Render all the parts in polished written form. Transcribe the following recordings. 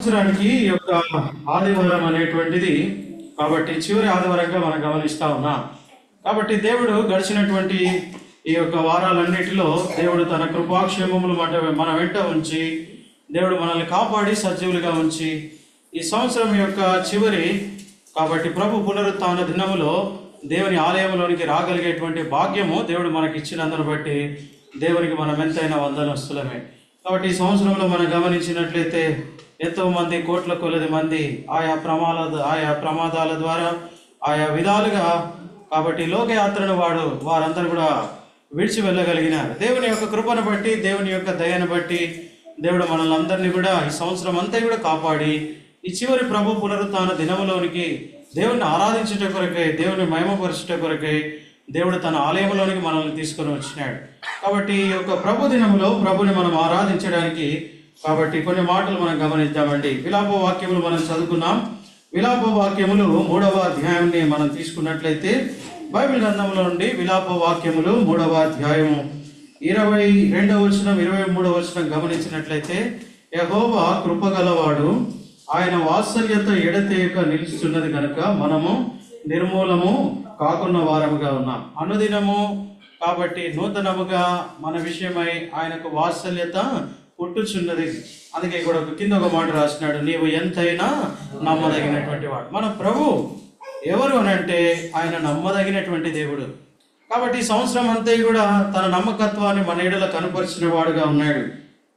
సంవత్సరానికి ఈ యొక్క ఆదివారం అనేటువంటిది కాబట్టి చివరి ఆదివారంగా మనం గమనిస్తా ఉన్నాం. కాబట్టి దేవుడు గడిచినటువంటి ఈ యొక్క వారాలన్నిటిలో దేవుడు తన కృపాక్షేమములు మన వెంట ఉంచి దేవుడు మనల్ని కాపాడి సజీవులుగా ఉంచి ఈ సంవత్సరం యొక్క చివరి కాబట్టి ప్రభు పునరుత్థాన దినములో దేవుని ఆలయంలోనికి రాగలిగేటువంటి భాగ్యము దేవుడు మనకి ఇచ్చినందును బట్టి దేవునికి మనం ఎంతైనా వందనస్తులమే. కాబట్టి ఈ సంవత్సరంలో మనం గమనించినట్లయితే ఎంతో మంది కోట్ల కొలది మంది ఆయా ప్రమాదాల ద్వారా ఆయా విధాలుగా కాబట్టి లోకయాత్రను వారందరూ కూడా విడిచి వెళ్ళగలిగినారు. దేవుని యొక్క కృపను బట్టి దేవుని యొక్క దయను బట్టి దేవుడు మనల్ని అందరినీ కూడా ఈ సంవత్సరం అంతా కూడా కాపాడి ఈ చివరి ప్రభు పునరుత్థాన దినములోనికి దేవుని ఆరాధించుట కొరకై దేవుని మహిమపరచుట కొరకై దేవుడు తన ఆలయంలోనికి మనల్ని తీసుకొని వచ్చినాడు. కాబట్టి ఈ యొక్క ప్రభు దినములో ప్రభుని మనం ఆరాధించడానికి కాబట్టి కొన్ని మాటలు మనం గమనిద్దామండి. విలాప వాక్యములు మనం చదువుకున్నాం. విలాప వాక్యములు 3వ అధ్యాయాన్ని మనం తీసుకున్నట్లయితే బైబిల్ గ్రంథంలో నుండి విలాప వాక్యములు 3వ అధ్యాయము 22వ వచనం 23వ వచనం గమనించినట్లయితే, యెహోవా కృపగలవాడు, ఆయన వాత్సల్యత ఎడతెగక నిలుస్తున్నది కనుక మనము నిర్మూలము కాకున్న వారముగా ఉన్నాం. అనుదినము కాబట్టి నూతనముగా మన విషయమై ఆయనకు వాత్సల్యత పుట్టుచున్నది. అందుకే ఇక్కడ కింద ఒక మాట రాసినాడు, నీవు ఎంతైనా నమ్మదగినటువంటి వాడు. మన ప్రభు ఎవరు అని అంటే ఆయన నమ్మదగినటువంటి దేవుడు. కాబట్టి ఈ సంవత్సరం అంతా కూడా తన నమ్మకత్వాన్ని మన ఎడల కనపరిచిన వాడుగా ఉన్నాడు.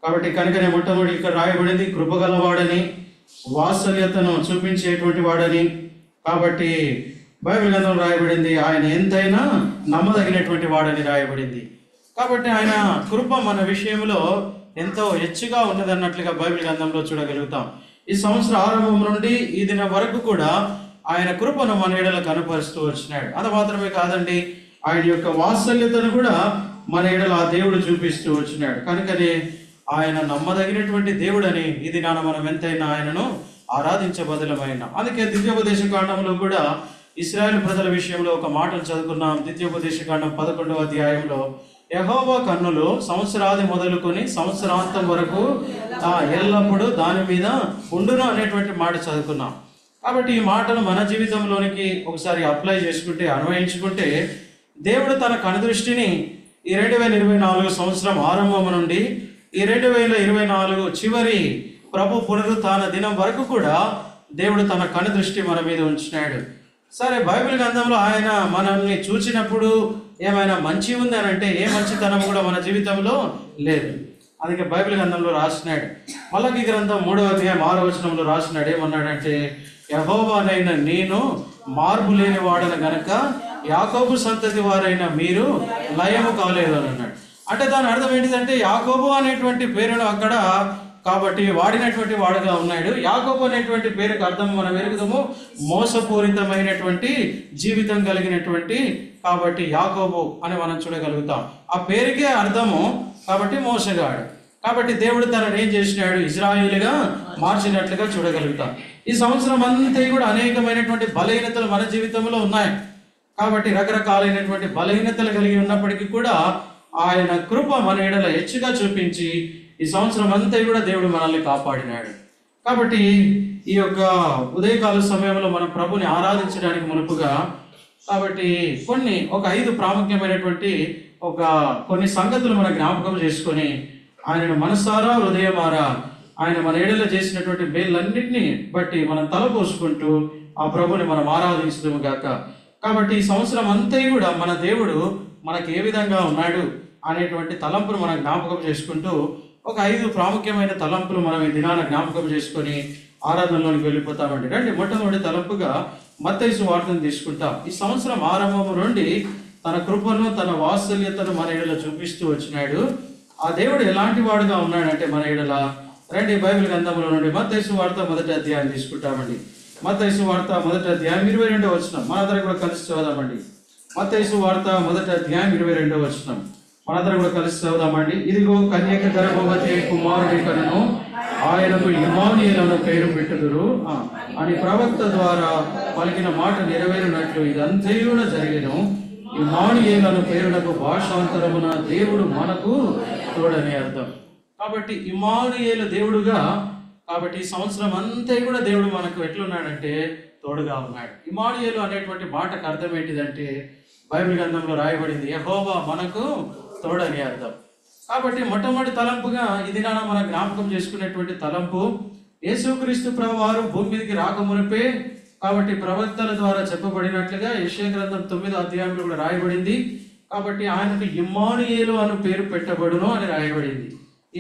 కాబట్టి కనుకనే మొట్టమొదటి ఇక్కడ రాయబడింది కృపగలవాడని, వాత్సల్యతను చూపించేటువంటి వాడని. కాబట్టి బైబిల్ గ్రంథంలో రాయబడింది ఆయన ఎంతైనా నమ్మదగినటువంటి వాడని రాయబడింది. కాబట్టి ఆయన కృప మన విషయంలో ఎంతో హెచ్చుగా ఉన్నదన్నట్లుగా బైబిల్ గ్రంథంలో చూడగలుగుతాం. ఈ సంవత్సర ఆరంభం నుండి ఈ దినం వరకు కూడా ఆయన కృపను మన ఎడల కనపరుస్తూ వచ్చినాడు. అది మాత్రమే కాదండి, ఆయన యొక్క వాత్సల్యతను కూడా మన ఎడల ఆ దేవుడు చూపిస్తూ వచ్చినాడు. కనుకనే ఆయన నమ్మదగినటువంటి దేవుడని ఈ దినాన మనం ఎంతైనా ఆయనను ఆరాధించబదులమైన. అందుకే ద్వితీయోపదేశ కాండంలో కూడా ఇశ్రాయేలు ప్రజల విషయంలో ఒక మాటను చదువుకున్నాం. ద్వితీయోపదేశ కాండం 11వ అధ్యాయంలో, యెహోవా కన్నులు సంవత్సరాది మొదలుకొని సంవత్సరాంతం వరకు ఎల్లప్పుడూ దాని మీద ఉండును అనేటువంటి మాట చదువుకున్నాం. కాబట్టి ఈ మాటను మన జీవితంలోనికి ఒకసారి అప్లై చేసుకుంటే, అన్వయించుకుంటే, దేవుడు తన కనుదృష్టిని ఈ 2024 సంవత్సరం ఆరంభం నుండి ఈ 2024 చివరి ప్రభు పునరుత్థాన దినం వరకు కూడా దేవుడు తన కనుదృష్టి మన మీద ఉంచినాడు. సరే, బైబిల్ గ్రంథంలో ఆయన మనల్ని చూచినప్పుడు ఏమైనా మంచి ఉంది అని అంటే ఏ మంచితనం కూడా మన జీవితంలో లేదు. అందుకే బైబిల్ గ్రంథంలో రాసినాడు. మలకి గ్రంథం 3వ అధ్యాయం 6వ వచనంలో రాసినాడు. ఏమన్నాడంటే, యెహోవానైన నేను మార్పు లేని వాడను గనక యాకోబు సంతతి వారైన మీరు లయము కాలేదు అని అన్నాడు. అంటే దాని అర్థం ఏంటిదంటే, యాకోబు అనేటువంటి పేరును అక్కడ కాబట్టి వాడినటువంటి వాడుగా ఉన్నాడు. యాకోబు అనేటువంటి పేరుకు అర్థం మనం ఎరుగుదాము, మోసపూరితమైనటువంటి జీవితం కలిగినటువంటి కాబట్టి యాకోబు అని మనం చూడగలుగుతాం. ఆ పేరుకే అర్థము కాబట్టి మోసగాడు. కాబట్టి దేవుడు తనని ఏం చేసినాడు, ఇజ్రాయేలుగా మార్చినట్లుగా చూడగలుగుతాం. ఈ సంవత్సరం అంతా కూడా అనేకమైనటువంటి బలహీనతలు మన జీవితంలో ఉన్నాయి. కాబట్టి రకరకాలైనటువంటి బలహీనతలు కలిగి ఉన్నప్పటికీ కూడా ఆయన కృప మన ఎడల హెచ్చుగా చూపించి ఈ సంవత్సరం అంతా కూడా దేవుడు మనల్ని కాపాడినాడు. కాబట్టి ఈ యొక్క ఉదయకాల సమయంలో మనం ప్రభుని ఆరాధించడానికి మునుపుగా కాబట్టి ఒక 5 ప్రాముఖ్యమైనటువంటి కొన్ని సంగతులు మన జ్ఞాపకం చేసుకొని ఆయనను మనసారా హృదయమారా ఆయన మన ఎడల చేసినటువంటి మేళ్ళన్నింటినీ బట్టి మనం తలపోసుకుంటూ ఆ ప్రభుని మనం ఆరాధించదుము గాక. కాబట్టి ఈ సంవత్సరం అంతా కూడా మన దేవుడు మనకి ఏ విధంగా ఉన్నాడు అనేటువంటి తలంపును మనం జ్ఞాపకం చేసుకుంటూ ఒక 5 ప్రాముఖ్యమైన తలంపులు మనం ఈ దినాన జ్ఞాపకం చేసుకొని ఆరాధనలోనికి వెళ్ళిపోతామండి. రండి, మొట్టమొదటి తలంపుగా మత్తయి సువార్తను తీసుకుంటాం. ఈ సంవత్సరం ఆరంభం నుండి తన కృపను తన వాత్సల్యతను మన ఎడల చూపిస్తూ వచ్చినాడు. ఆ దేవుడు ఎలాంటి వాడుగా ఉన్నాడంటే మన ఎడల రండి, బైబిల్ గ్రంథంలో నుండి మత్తయి సువార్త 1వ అధ్యాయం తీసుకుంటామండి. మత్తయి సువార్త 1వ అధ్యాయం 22వ వచనం మనందరం కూడా కలిసి చదువుదామండి. మత్తయి సువార్త 1వ అధ్యాయం 22వ వచనం మనందరం కూడా కలిసి చదువుదామండి. ఇదిగో కన్యక గర్భవతి కుమారుడి కనును ఆయనకు ఇమ్మానుయేలు అను పేరు పెట్టుదురు అని ప్రవక్త ద్వారా పలికిన మాట నెరవేరినట్లు ఇదంతయు జరిగెను. ఇమ్మానుయేలు అను పేరునకు భాషాంతరమున దేవుడు మనకు తోడని అర్థం. కాబట్టి ఇమ్మానుయేలు దేవుడుగా కాబట్టి ఈ సంవత్సరం అంతా కూడా దేవుడు మనకు ఎట్లున్నాడంటే తోడుగా ఉన్నాడు. ఇమ్మానుయేలు అనేటువంటి మాటకు అర్థం ఏంటిదంటే బైబిల్ గ్రంథంలో రాయబడింది యెహోవా మనకు తోడని అర్థం. కాబట్టి మొట్టమొదటి తలంపుగా ఈ దినాన మనం జ్ఞాపకం చేసుకునేటువంటి తలంపు యేసుక్రీస్తు ప్రభువారు భూమి మీదకి రాకమునిపే, కాబట్టి ప్రవక్తల ద్వారా చెప్పబడినట్లుగా యెషయా గ్రంథం 9వ అధ్యాయంలో కూడా రాయబడింది. కాబట్టి ఆయనకు ఇమ్మానుయేలు అను పేరు పెట్టబడును అని రాయబడింది.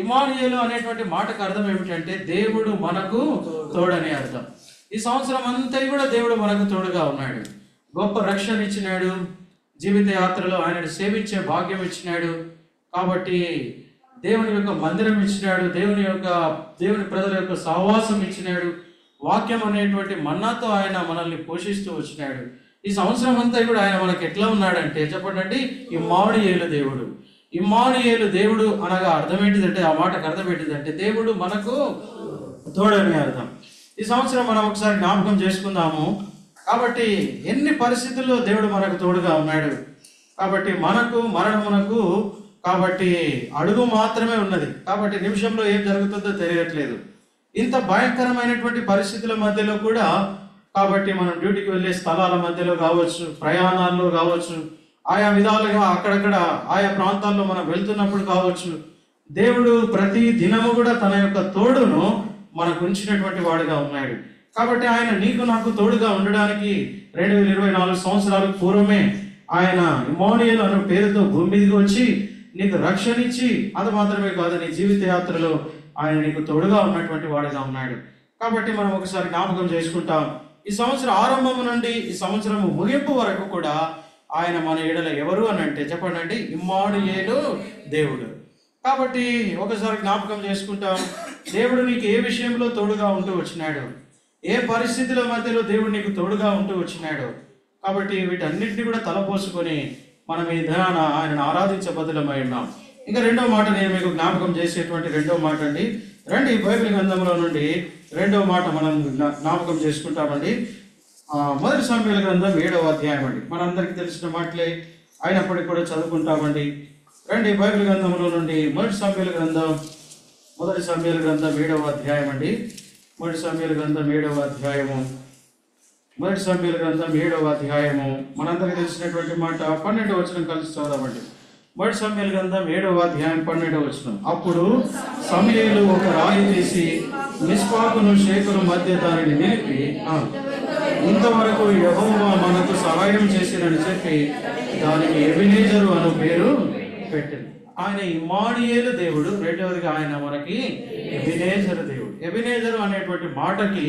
ఇమ్మానుయేలు అనేటువంటి మాటకు అర్థం ఏమిటంటే దేవుడు మనకు తోడని అర్థం. ఈ సంవత్సరం అంతా కూడా దేవుడు మనకు తోడుగా ఉన్నాడు. గొప్ప రక్షణ ఇచ్చినాడు, జీవిత యాత్రలో ఆయనను సేవించే భాగ్యం ఇచ్చినాడు. కాబట్టి దేవుని యొక్క మందిరం ఇచ్చినాడు, దేవుని ప్రజల యొక్క సహవాసం ఇచ్చినాడు. వాక్యం అనేటువంటి మన్నాతో ఆయన మనల్ని పోషిస్తూ వచ్చినాడు. ఈ సంవత్సరం అంతా కూడా ఆయన మనకి ఎట్లా ఉన్నాడంటే చెప్పండి, ఇమ్మానుయేలు దేవుడు. ఇమ్మానుయేలు దేవుడు అనగా అర్థం ఏంటిదంటే, ఆ మాటకు అర్థం ఏంటిదంటే దేవుడు మనకు తోడని అర్థం. ఈ సంవత్సరం మనం ఒకసారి జ్ఞాపకం చేసుకుందాము. కాబట్టి ఎన్ని పరిస్థితుల్లో దేవుడు మనకు తోడుగా ఉన్నాడు. కాబట్టి మనకు మరణమునకు కాబట్టి అడుగు మాత్రమే ఉన్నది. కాబట్టి నిమిషంలో ఏం జరుగుతుందో తెలియట్లేదు. ఇంత భయంకరమైనటువంటి పరిస్థితుల మధ్యలో కూడా కాబట్టి మనం డ్యూటీకి వెళ్ళే స్థలాల మధ్యలో కావచ్చు, ప్రయాణాల్లో కావచ్చు, ఆయా విధాలుగా అక్కడక్కడ ఆయా ప్రాంతాల్లో మనం వెళ్తున్నప్పుడు కావచ్చు, దేవుడు ప్రతి దినము కూడా తన యొక్క తోడును మనకు ఉంచినటువంటి వాడుగా ఉన్నాడు. కాబట్టి ఆయన నీకు నాకు తోడుగా ఉండడానికి 2024 సంవత్సరాలకు పూర్వమే ఆయన ఇమ్మానుయేలు అనే పేరుతో భూమి మీదకి వచ్చి నీకు రక్షణ ఇచ్చి, అది మాత్రమే కాదు నీ జీవిత యాత్రలో ఆయన నీకు తోడుగా ఉన్నటువంటి వాడుగా ఉన్నాడు. కాబట్టి మనం ఒకసారి జ్ఞాపకం చేసుకుంటాం. ఈ సంవత్సరం ఆరంభం నుండి ఈ సంవత్సరం ముగింపు వరకు కూడా ఆయన మన ఎడల ఎవరు అని అంటే చెప్పండి, ఇమ్మానుయేలు దేవుడు. కాబట్టి ఒకసారి జ్ఞాపకం చేసుకుంటాం, దేవుడు నీకు ఏ విషయంలో తోడుగా ఉంటూ వచ్చినాడు, ఏ పరిస్థితుల మధ్యలో దేవుడు నీకు తోడుగా ఉంటూ వచ్చినాడు. కాబట్టి వీటన్నిటిని కూడా తలపోసుకొని మనం ఈ దినాన ఆయనను ఆరాధించే బదులమై ఉన్నాం. ఇంకా రెండో మాట నేను మీకు జ్ఞాపకం చేసేటువంటి రెండో మాట అండి. రండి బైబిల్ గ్రంథంలో నుండి రెండో మాట మనం జ్ఞాపకం చేసుకుంటామండి. మొదటి సమూయేలు గ్రంథం 7వ అధ్యాయం అండి. మనందరికీ తెలిసిన మాటలే అయినప్పటికీ కూడా చదువుకుంటామండి. రండి బైబిల్ గ్రంథంలో నుండి మొదటి సమూయేలు గ్రంథం 7వ అధ్యాయం అండి. మొదటి సమూయేలు గ్రంథం 7వ అధ్యాయము మనందరికీ తెలిసినటువంటి మాట 12వ వచనం కలిసి చదవండి. మొదటి సమూయేలు గ్రంథం 7వ అధ్యాయం 12వ వచనం. అప్పుడు సమూయేలు ఒక రాయి తీసి మిస్పాకును షేకును మధ్య దానిని నిలిపి ఇంతవరకు యెహోవా మనకు సహాయం చేసినని చెప్పి దానికి ఎబెనేజరు అను పేరు పెట్టింది. ఆయన ఇమ్మానుయేలు దేవుడు, రెండవదిగా ఆయన మనకి ఎబెనేజరు దేవుడు. ఎబెనేజరు అనేటువంటి మాటకి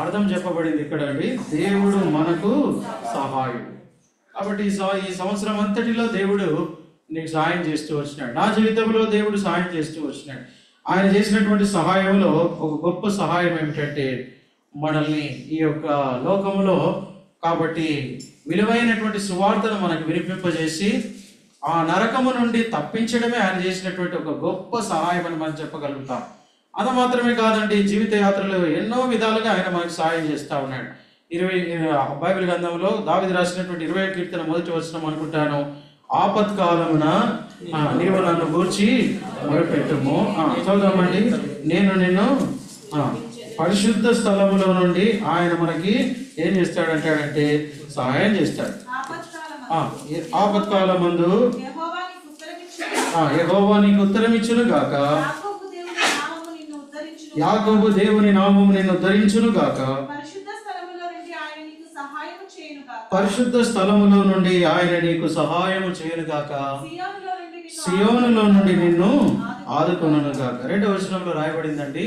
అర్థం చెప్పబడింది ఇక్కడ అండి, దేవుడు మనకు సహాయం. కాబట్టి ఈ సంవత్సరం అంతటిలో దేవుడు నీకు సహాయం చేస్తూ వచ్చినాడు. నా జీవితంలో దేవుడు సహాయం చేస్తూ వచ్చినాడు. ఆయన చేసినటువంటి సహాయంలో ఒక గొప్ప సహాయం ఏమిటంటే మనల్ని ఈ యొక్క లోకంలో కాబట్టి విలువైనటువంటి సువార్తను మనకు వినిపింపజేసి ఆ నరకము నుండి తప్పించడమే ఆయన చేసినటువంటి ఒక గొప్ప సహాయం అని మనం చెప్పగలుగుతాం. అది మాత్రమే కాదండి, జీవిత యాత్రలో ఎన్నో విధాలుగా ఆయన మనకు సహాయం చేస్తూ ఉన్నాడు. బైబిల్ గ్రంథంలో దావీదు రాసినటువంటి 20వ కీర్తన మొదటి వచనం అనుకుంటాను, ఆపత్కాలమున నీవు నన్ను గూర్చి మొరపెట్టుము. చదువుదామండి. నేను నిన్ను పరిశుద్ధ స్థలములో నుండి ఆయన మనకి ఏం చేస్తాడంటాడంటే సహాయం చేస్తాడు. ఆపత్కాలమందు యెహోవా నీకు ఉత్తరం ఇచ్చును గాక, యాకోబు దేవుని నామము నిన్ను ఉద్ధరించును గాక, పరిశుద్ధ స్థలములో నుండి ఆయన నీకు సహాయము చేయను గాక, సియోనులో నుండి నిన్ను ఆదుకొనును గాక. 2వ వచనంలో రాయబడిందండి,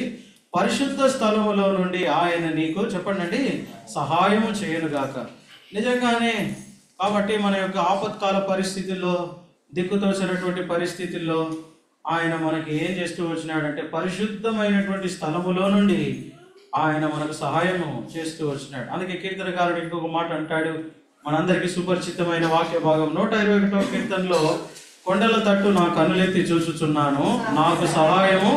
పరిశుద్ధ స్థలములో నుండి ఆయన నీకు చెప్పండి సహాయము చేయను గాక. నిజంగానే కాబట్టి మన యొక్క ఆపత్కాల పరిస్థితుల్లో, దిక్కుతోచినటువంటి పరిస్థితుల్లో ఆయన మనకి ఏం చేస్తూ వచ్చినాడంటే పరిశుద్ధమైనటువంటి స్థలములో నుండి ఆయన మనకు సహాయము చేస్తూ వచ్చినాడు. అందుకే కీర్తనకారుడు ఇంకొక మాట అంటాడు, మనందరికీ సుపరిచితమైన వాక్య భాగం 121వ కీర్తనలో, కొండల తట్టు నా కన్నులెత్తి చూచుచున్నాను, నాకు సహాయము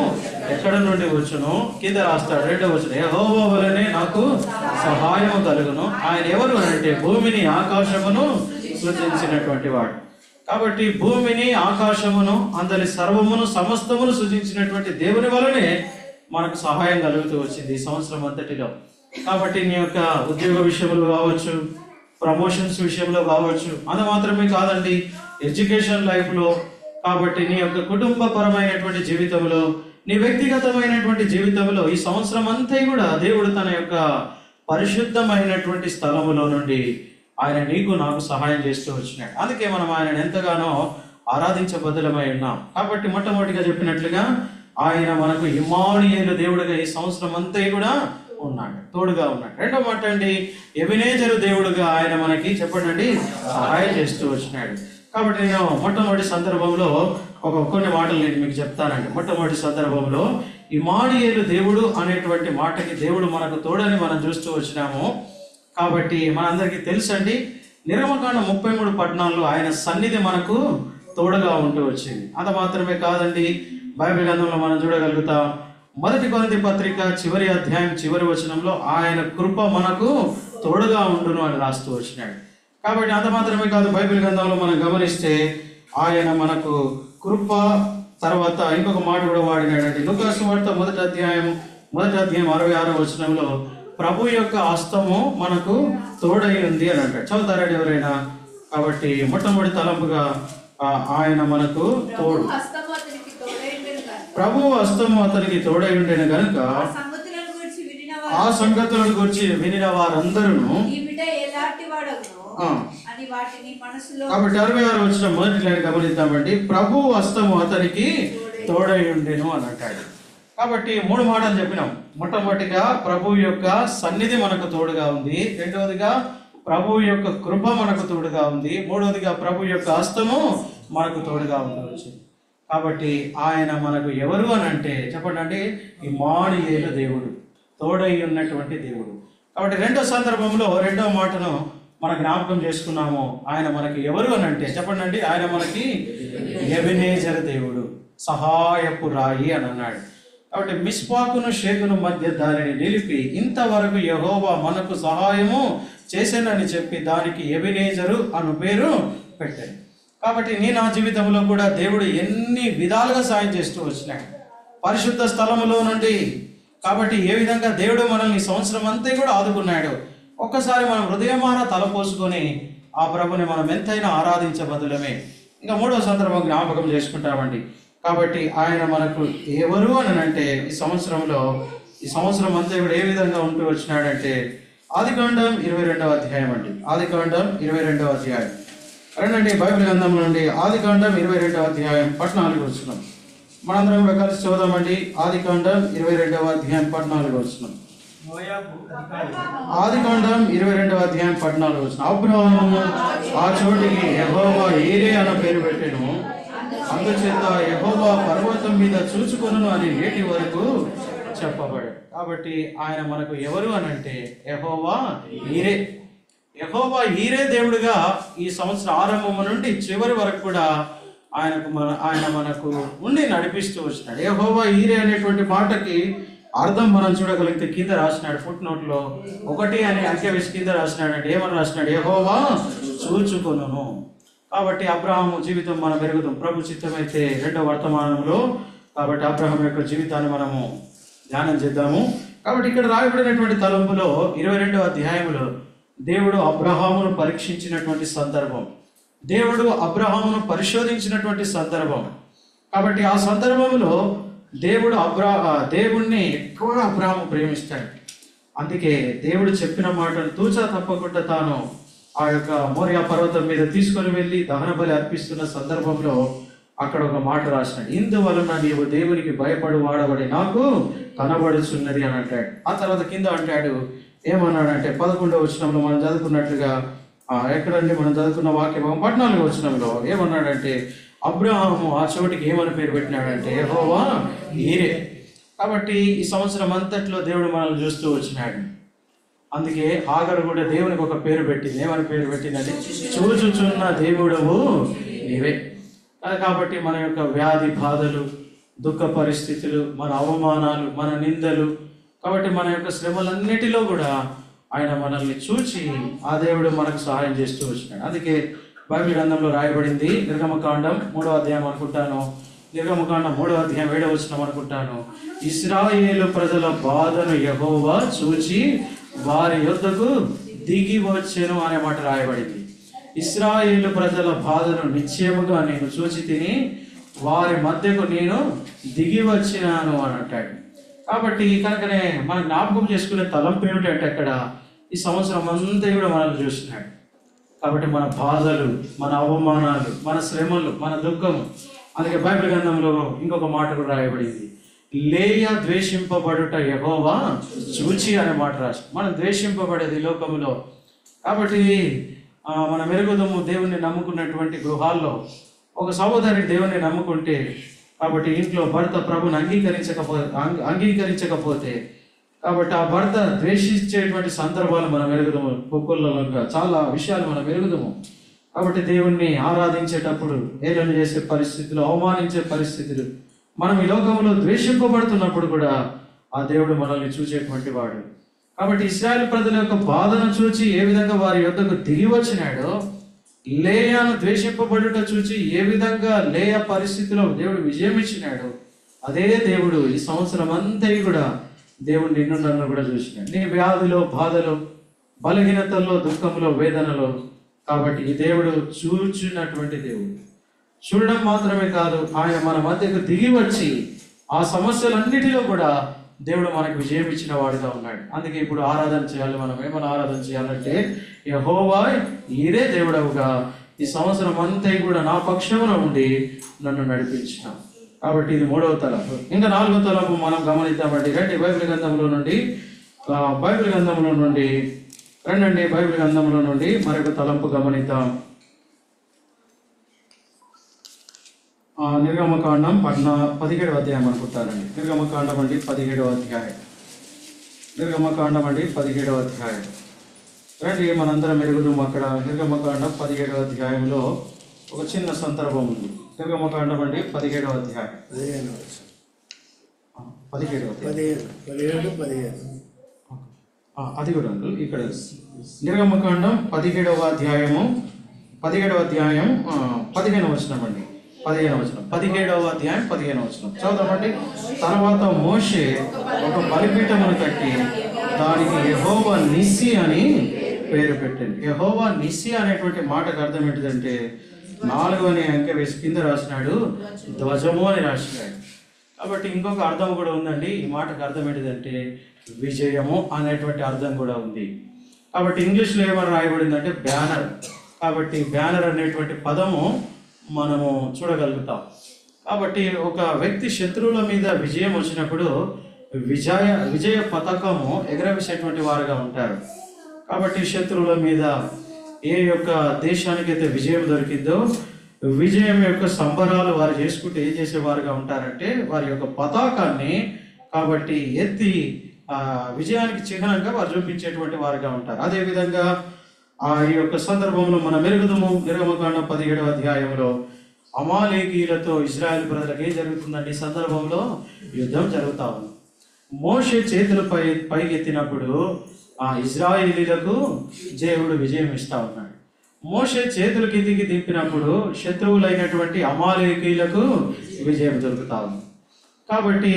ఎక్కడ నుండి వచ్చును. కింద రాస్తాడు 2వ వచనం, యెహోవా వలనే నాకు సహాయము కలుగును. ఆయన ఎవరు అంటే భూమిని ఆకాశమును సృజించినటువంటి వాడు. కాబట్టి భూమిని ఆకాశమును అందరి సర్వమును సమస్తమును సృజించినటువంటి దేవుని వలనే మనకు సహాయం కలుగుతూ వచ్చింది ఈ సంవత్సరం అంతటిలో. కాబట్టి నీ యొక్క ఉద్యోగ విషయంలో కావచ్చు, ప్రమోషన్స్ విషయంలో కావచ్చు, అది మాత్రమే కాదండి, ఎడ్యుకేషన్ లైఫ్లో, కాబట్టి నీ యొక్క కుటుంబపరమైనటువంటి జీవితంలో, నీ వ్యక్తిగతమైనటువంటి జీవితంలో ఈ సంవత్సరం అంతా కూడా దేవుడు తన యొక్క పరిశుద్ధమైనటువంటి స్థలములో నుండి ఆయన నీకు నాకు సహాయం చేస్తూ వచ్చినాడు. అందుకే మనం ఆయనను ఎంతగానో ఆరాధించబద్దులమై ఉన్నాం. కాబట్టి మొట్టమొదటిగా చెప్పినట్లుగా ఆయన మనకు ఇమ్మానుయేలు దేవుడిగా ఈ సంవత్సరం అంతా కూడా ఉన్నాడు, తోడుగా ఉన్నాడు. రెండో మాట అండి, ఎబెనేజరు దేవుడుగా ఆయన మనకి చెప్పండి సహాయం చేస్తూ వచ్చినాడు. కాబట్టి నేను మొట్టమొదటి సందర్భంలో కొన్ని మాటలు నేను మీకు చెప్తానండి. మొట్టమొదటి సందర్భంలో ఇమ్మానుయేలు దేవుడు అనేటువంటి మాటకి దేవుడు మనకు తోడని మనం చూస్తూ వచ్చినాము. కాబట్టి మనందరికీ తెలుసండి, నిర్గమకాండం 33:14 ఆయన సన్నిధి మనకు తోడుగా ఉంటూ వచ్చింది. అంత మాత్రమే కాదండి, బైబిల్ గ్రంథంలో మనం చూడగలుగుతాం. 1 కొరింథీ పత్రిక చివరి అధ్యాయం చివరి వచనంలో ఆయన కృప మనకు తోడుగా ఉండును అని రాస్తూ వచ్చినాడు. కాబట్టి అంత మాత్రమే కాదు, బైబిల్ గ్రంథంలో మనం గమనిస్తే ఆయన మనకు కృప, తర్వాత ఇంకొక మాట కూడా వాడినాడండి. లూకా సువార్త 1వ అధ్యాయం 66వ వచనంలో ప్రభు యొక్క హస్తము మనకు తోడై ఉంది అని అంటాడు. చదువుతారండి ఎవరైనా? కాబట్టి మొట్టమొదటి తలంపుగా ఆయన మనకు తోడు, ప్రభు హస్తము అతనికి తోడై ఉండేను కనుక ఆ సంగతులను గురించి వినిన వారందరూ. కాబట్టి 66వ వచనం మొదటి లైన్ గమనిద్దామండి. ప్రభు హస్తము అతనికి తోడై ఉండెను అని అంటాడు. కాబట్టి 3 మాటలు చెప్పినాం. మొట్టమొదటిగా ప్రభు యొక్క సన్నిధి మనకు తోడుగా ఉంది, రెండవదిగా ప్రభు యొక్క కృప మనకు తోడుగా ఉంది, మూడవదిగా ప్రభు యొక్క హస్తము మనకు తోడుగా ఉంది. కాబట్టి ఆయన మనకు ఎవరు అని అంటే చెప్పండి అండి, ఇమ్మానుయేలు దేవుడు, తోడై ఉన్నటువంటి దేవుడు. కాబట్టి రెండో సందర్భంలో రెండవ మాటను మన జ్ఞాపకం చేసుకున్నాము. ఆయన మనకి ఎవరు అని అంటే చెప్పండి అండి, ఆయన మనకి ఎబెనేజరు దేవుడు, సహాయపు రాయి అని అన్నాడు. కాబట్టి మిస్పాకును షేకును మధ్య దానిని నిలిపి ఇంతవరకు యెహోవా మనకు సహాయము చేశానని చెప్పి దానికి ఎబెనేజరు అను పేరు పెట్టాడు. కాబట్టి నా జీవితంలో కూడా దేవుడు ఎన్ని విధాలుగా సాయం చేస్తూ వచ్చినాడు పరిశుద్ధ స్థలములో నుండి. కాబట్టి ఏ విధంగా దేవుడు మనల్ని సంవత్సరం అంతా కూడా ఆదుకున్నాడు. ఒక్కసారి మనం హృదయమాన తలపోసుకొని ఆ ప్రభుని మనం ఎంతైనా ఆరాధించబదులమే. ఇంకా 3వ సందర్భం జ్ఞాపకం చేసుకుంటామండి. కాబట్టి ఆయన మనకు ఎవరు అని అంటే ఈ సంవత్సరం అంతా కూడా ఏ విధంగా ఉంటూ వచ్చినాడంటే ఆదికాండం 22వ అధ్యాయం అండి. ఆదికాండం 22వ అధ్యాయం రండి, బైబిల్ గ్రంథం నుండి ఆదికాండం 22వ అధ్యాయం 14 వచనం మనందరం కూడా కలిసి చదువుదామండి. ఆదికాండం 22వ అధ్యాయం 14 వచనం. ఆదికాండం 22వ అధ్యాయం 14 వచనం. అబ్రాహాము ఆ చోటికి యెహోవా ఈరే అన్న పేరు పెట్టెను, అందుచేత యెహోవా పర్వతం మీద చూచుకొనును అని నేటి వరకు చెప్పబడు. కాబట్టి ఆయన మనకు ఎవరు అని అంటే యెహోవా ఈరే. యెహోవా ఈరే దేవుడుగా ఈ సంవత్సరం ఆరంభం నుండి చివరి వరకు కూడా ఆయన మనకు ఉండి నడిపిస్తూ వచ్చినాడు. యెహోవా ఈరే అనేటువంటి మాటకి అర్థం మనం చూడగలిగితే కింద రాసినాడు, ఫుట్ నోట్లో 1 అని అంకె వేసి కింద రాసినాడు. అంటే ఏమని రాసినాడు? యెహోవా చూచుకొనును. కాబట్టి అబ్రహాము జీవితం మనం పెరుగుతాం ప్రభు చిత్తమైతే 2వ వర్తమానంలో. కాబట్టి అబ్రహాం యొక్క జీవితాన్ని మనము ధ్యానం చేద్దాము. కాబట్టి ఇక్కడ రాయబడినటువంటి తలంపులో 22వ అధ్యాయంలో దేవుడు అబ్రహామును పరీక్షించినటువంటి సందర్భం, దేవుడు అబ్రహామును పరిశోధించినటువంటి సందర్భం. కాబట్టి ఆ సందర్భంలో దేవుణ్ణి ఎక్కువగా అబ్రహాము ప్రేమిస్తాడు. అందుకే దేవుడు చెప్పిన మాటను తూచా తప్పకుండా తాను ఆ యొక్క మోరియా పర్వతం మీద తీసుకొని వెళ్ళి దహన బలి అర్పిస్తున్న సందర్భంలో అక్కడ ఒక మాట రాసినాడు, ఇందువలన నీవు దేవునికి భయపడు వాడబడి నాకు కనబడుచున్నది అని అంటాడు. ఆ తర్వాత కింద అంటాడు, ఏమన్నాడంటే 11వ వచనంలో మనం చదువుకున్నట్లుగా, ఎక్కడండి మనం చదువుకున్న వాక్యం 14వ వచనంలో ఏమన్నాడంటే అబ్రహాము ఆ చోటికి ఏమని పేరు పెట్టినాడంటే యెహోవా ఈరే. కాబట్టి ఈ సంవత్సరం అంతట్లో దేవుడు మనల్ని చూస్తూ వచ్చినాడు. అందుకే హాగరు కూడా దేవునికి ఒక పేరు పెట్టింది. ఏమని పేరు పెట్టిందంటే చూచుచున్న దేవుడవు నీవే. కాబట్టి మన యొక్క వ్యాధి బాధలు, దుఃఖ పరిస్థితులు, మన అవమానాలు, మన నిందలు, కాబట్టి మన యొక్క శ్రమలన్నిటిలో కూడా ఆయన మనల్ని చూచి ఆ దేవుడు మనకు సహాయం చేస్తూ వచ్చినాడు. అందుకే బైబిల్ గ్రంథంలో రాయబడింది, నిర్గమకాండం 3వ అధ్యాయం అనుకుంటాను నిర్గమకాండం 3వ అధ్యాయం 7వ వచనం అనుకుంటాను. ఇశ్రాయేలు ప్రజల బాధను యెహోవా చూచి వారి యొద్దకు దిగి వచ్చెను అనే మాట రాయబడింది. ఇశ్రాయేలు ప్రజల బాధను నిశ్చయముగా నేను చూచి తిని వారి మధ్యకు నేను దిగి వచ్చినాను అని అంటాడు. కాబట్టి కనుకనే మనం జ్ఞాపకం చేసుకునే తలంపు ఏమిటంటే అక్కడ ఈ సంవత్సరం అంతా కూడా మనల్ని చూస్తున్నాడు. కాబట్టి మన బాధలు, మన అవమానాలు, మన శ్రమలు, మన దుఃఖము, అందుకే బైబిల్ గ్రంథంలో ఇంకొక మాట కూడా రాయబడింది, లేయ ద్వేషింపబడుట యెహోవా చూచి అనే మాట రాసి. మనం ద్వేషింపబడేది లోకములో. కాబట్టి మన మెరుగుదము దేవుణ్ణి నమ్ముకున్నటువంటి గృహాల్లో ఒక సహోదరి దేవుణ్ణి నమ్ముకుంటే, కాబట్టి ఇంట్లో భర్త ప్రభుని అంగీకరించకపోతే కాబట్టి ఆ భర్త ద్వేషించేటువంటి సందర్భాలు మనం మెరుగుదము. కుక్కల్లో చాలా విషయాలు మనం మెరుగుదము. కాబట్టి దేవుణ్ణి ఆరాధించేటప్పుడు ఏదైనా చేసే పరిస్థితులు, అవమానించే పరిస్థితులు, మనం ఈ లోకంలో ద్వేషింపబడుతున్నప్పుడు కూడా ఆ దేవుడు మనల్ని చూసేటువంటి వాడు. కాబట్టి ఇశ్రాయేలు ప్రజల యొక్క బాధను చూచి ఏ విధంగా వారి యొద్దకు దిగి వచ్చినాడో, లేయాను ద్వేషింపబడుట చూచి ఏ విధంగా లేయ పరిస్థితిలో దేవుడు విజయం ఇచ్చినాడు, అదే దేవుడు ఈ సంవత్సరం అంతా కూడా దేవుడు నిన్ను నన్ను కూడా చూసినాడు. నీ వ్యాధిలో, బాధలో, బలహీనతల్లో, దుఃఖంలో, వేదనలో. కాబట్టి ఈ దేవుడు చూచినటువంటి దేవుడు. చూడడం మాత్రమే కాదు, ఆయన మన మధ్యకు దిగి వచ్చి ఆ సమస్యలన్నిటిలో కూడా దేవుడు మనకు విజయం ఇచ్చిన వాడిగా ఉన్నాడు. అందుకే ఇప్పుడు ఆరాధన చేయాలి. మనం ఏమైనా ఆరాధన చేయాలంటే యెహోవా ఈరే దేవుడవుగా ఈ సంవత్సరం అంతా కూడా నా పక్షమున ఉండి నన్ను నడిపించిన. కాబట్టి ఇది 3వ తలపు. ఇంకా 4వ తలపు మనం గమనిద్దామండి. రండి బైబిల్ గ్రంథంలో నుండి మరొక తలంపు గమనిద్దాం. నిర్గమకాండం 17వ అధ్యాయం అనుకుంటారండి. నిర్గమకాండం అండి 17వ అధ్యాయం. రండి మనందరం మెరుగుదాం. అక్కడ నిర్గమకాండం 17వ అధ్యాయంలో ఒక చిన్న సందర్భం ఉంది. నిర్గమకాండం అండి 17వ అధ్యాయం 17 అది కూడా ఇక్కడ నిర్గమకాండం 17వ అధ్యాయం 15వ వచనం అండి. 17వ అధ్యాయం 15వ వచనం చదువుతామండి. తర్వాత మోషే ఒక బలిపీఠమును కట్టి దానికి యెహోవా నిస్సి అని పేరు పెట్టింది. యెహోవా నిస్సి అనేటువంటి మాటకు అర్థం ఏంటిదంటే 4 అనే అంకె వేసి కింద రాసినాడు, ధ్వజము అని రాసినాడు. కాబట్టి ఇంకొక అర్థం కూడా ఉందండి. ఈ మాటకు అర్థం ఏంటిదంటే విజయము అనేటువంటి అర్థం కూడా ఉంది. కాబట్టి ఇంగ్లీష్లో ఏమని రాయబడిందంటే బ్యానర్. కాబట్టి బ్యానర్ అనేటువంటి పదము మనము చూడగలుగుతాం. కాబట్టి ఒక వ్యక్తి శత్రువుల మీద విజయం వచ్చినప్పుడు విజయ పతాకము ఎగరవేసేటువంటి వారుగా ఉంటారు. కాబట్టి శత్రువుల మీద ఏ యొక్క దేశానికైతే విజయం దొరికిందో విజయం యొక్క సంబరాలు వారు చేసుకుంటే ఏం చేసేవారుగా ఉంటారంటే వారి యొక్క పతాకాన్ని కాబట్టి ఎత్తి విజయానికి చిహ్నంగా వారు చూపించేటువంటి వారుగా ఉంటారు. అదేవిధంగా ఈ యొక్క సందర్భంలో మనం మెరుగుదము. నిర్గమకాండం 17వ అధ్యాయంలో అమాలేకీయులతో ఇశ్రాయేలు ప్రజలకు ఏం జరుగుతుందండి? ఈ సందర్భంలో యుద్ధం జరుగుతా ఉంది. మోషే చేతులు పైకెత్తినప్పుడు ఆ ఇశ్రాయేలీలకు దేవుడు విజయం ఇస్తా ఉన్నాడు. మోషే చేతులు కిందికి దింపినప్పుడు శత్రువులైనటువంటి అమాలేకీయులకు విజయం దొరుకుతా ఉంది. కాబట్టి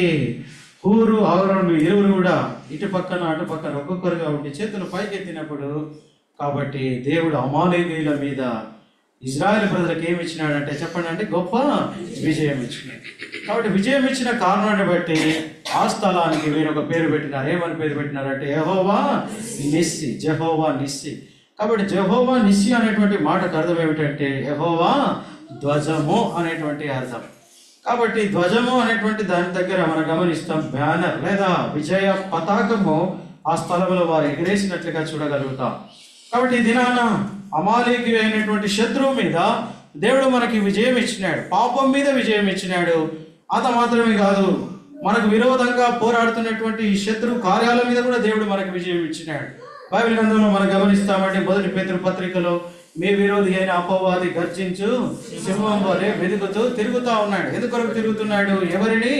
హూరు, ఆరోను ఇరువురు కూడా ఇటు పక్కన అటు పక్కన ఒక్కొక్కరుగా ఉండి చేతులు పైకెత్తినప్పుడు కాబట్టి దేవుడు అమాలేకీయుల మీద ఇజ్రాయెల్ ప్రజలకు ఏమి ఇచ్చినాడంటే చెప్పండి అంటే గొప్ప విజయం ఇచ్చినాడు. కాబట్టి విజయం ఇచ్చిన కారణాన్ని బట్టి ఆ స్థలానికి వేరొక పేరు పెట్టినారు. ఏమని పేరు పెట్టినారంటే యెహోవా నిస్సి, జెహోవా నిస్సి. కాబట్టి జెహోవా నిస్సి అనేటువంటి మాటకు అర్థం ఏమిటంటే యెహోవా ధ్వజము అనేటువంటి అర్థం. కాబట్టి ధ్వజము అనేటువంటి దాని దగ్గర మనం గమనిస్తాం బ్యానర్ లేదా విజయ పతాకము ఆ స్థలంలో వారు ఎగిరేసినట్లుగా చూడగలుగుతాం. కాబట్టి ఈ దినాన అమాలేకీ అయినటువంటి శత్రువు మీద దేవుడు మనకి విజయం ఇచ్చినాడు, పాపం మీద విజయం ఇచ్చినాడు. అంత మాత్రమే కాదు, మనకు విరోధంగా పోరాడుతున్నటువంటి ఈ శత్రు కార్యాల మీద కూడా దేవుడు మనకు విజయం ఇచ్చినాడు. బైబిల్ గ్రంథంలో మనం గమనిస్తామంటే 1 పేతురు పత్రికలో మీ విరోధి అయిన అపవాది గర్జించు సింహం వలె వెతుకుతూ తిరుగుతా ఉన్నాడు. ఎందుకొరకు తిరుగుతున్నాడు? ఎవరిని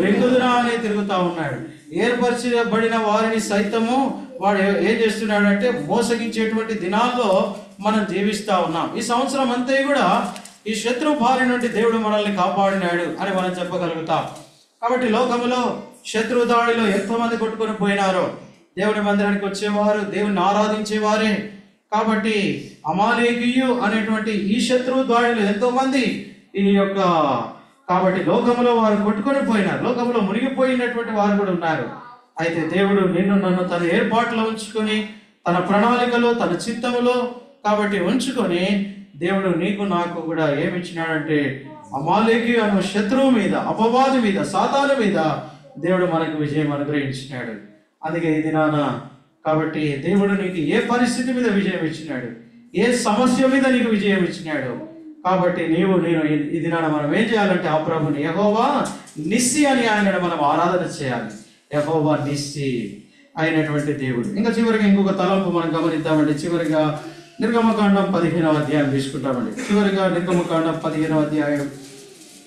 మృంగుదునా అని తిరుగుతా ఉన్నాడు. ఏర్పరచబడిన వారిని సైతము వాడు ఏం చేస్తున్నాడు అంటే మోసగించేటువంటి దినాల్లో మనం జీవిస్తా ఉన్నాం. ఈ సంవత్సరం అంతా కూడా ఈ శత్రు బారి నుండి దేవుడు మనల్ని కాపాడినాడు అని మనం చెప్పగలుగుతాం. కాబట్టి లోకములో శత్రు దాడిలో ఎంతోమంది కొట్టుకొని పోయినారో దేవుని మందిరానికి వచ్చేవారు, దేవుని ఆరాధించేవారే. కాబట్టి అమాలేకీయు అనేటువంటి ఈ శత్రు దాడిలో ఎంతోమంది కాబట్టి లోకంలో వారు కొట్టుకొని పోయినారు, లోకంలో మునిగిపోయినటువంటి వారు కూడా ఉన్నారు. అయితే దేవుడు నిన్ను నన్ను తన ఏర్పాట్లో ఉంచుకొని, తన ప్రణాళికలో, తన చిత్తములో కాబట్టి ఉంచుకొని దేవుడు నీకు నాకు కూడా ఏమిచ్చినాడంటే అమాలేకి అను శత్రువు మీద, అపవాది మీద, సాతాను మీద దేవుడు మనకు విజయం అనుగ్రహించినాడు. అందుకే ఇది కాబట్టి దేవుడు నీకు ఏ పరిస్థితి మీద విజయం ఇచ్చినాడు, ఏ సమస్య మీద నీకు విజయం ఇచ్చినాడు. కాబట్టి నేను ఇది మనం ఏం చేయాలంటే ఆ ప్రభుని యెహోవా నిస్సి అని ఆయనను మనం ఆరాధన చేయాలి. యెహోవా నిస్సి అయినటువంటి దేవుడు. ఇంకా చివరిగా ఇంకొక తలంపు మనం గమనిద్దామండి. చివరిగా నిర్గమకాండం 15వ అధ్యాయం తీసుకుంటామండి. చివరిగా నిర్గమకాండం 15వ అధ్యాయం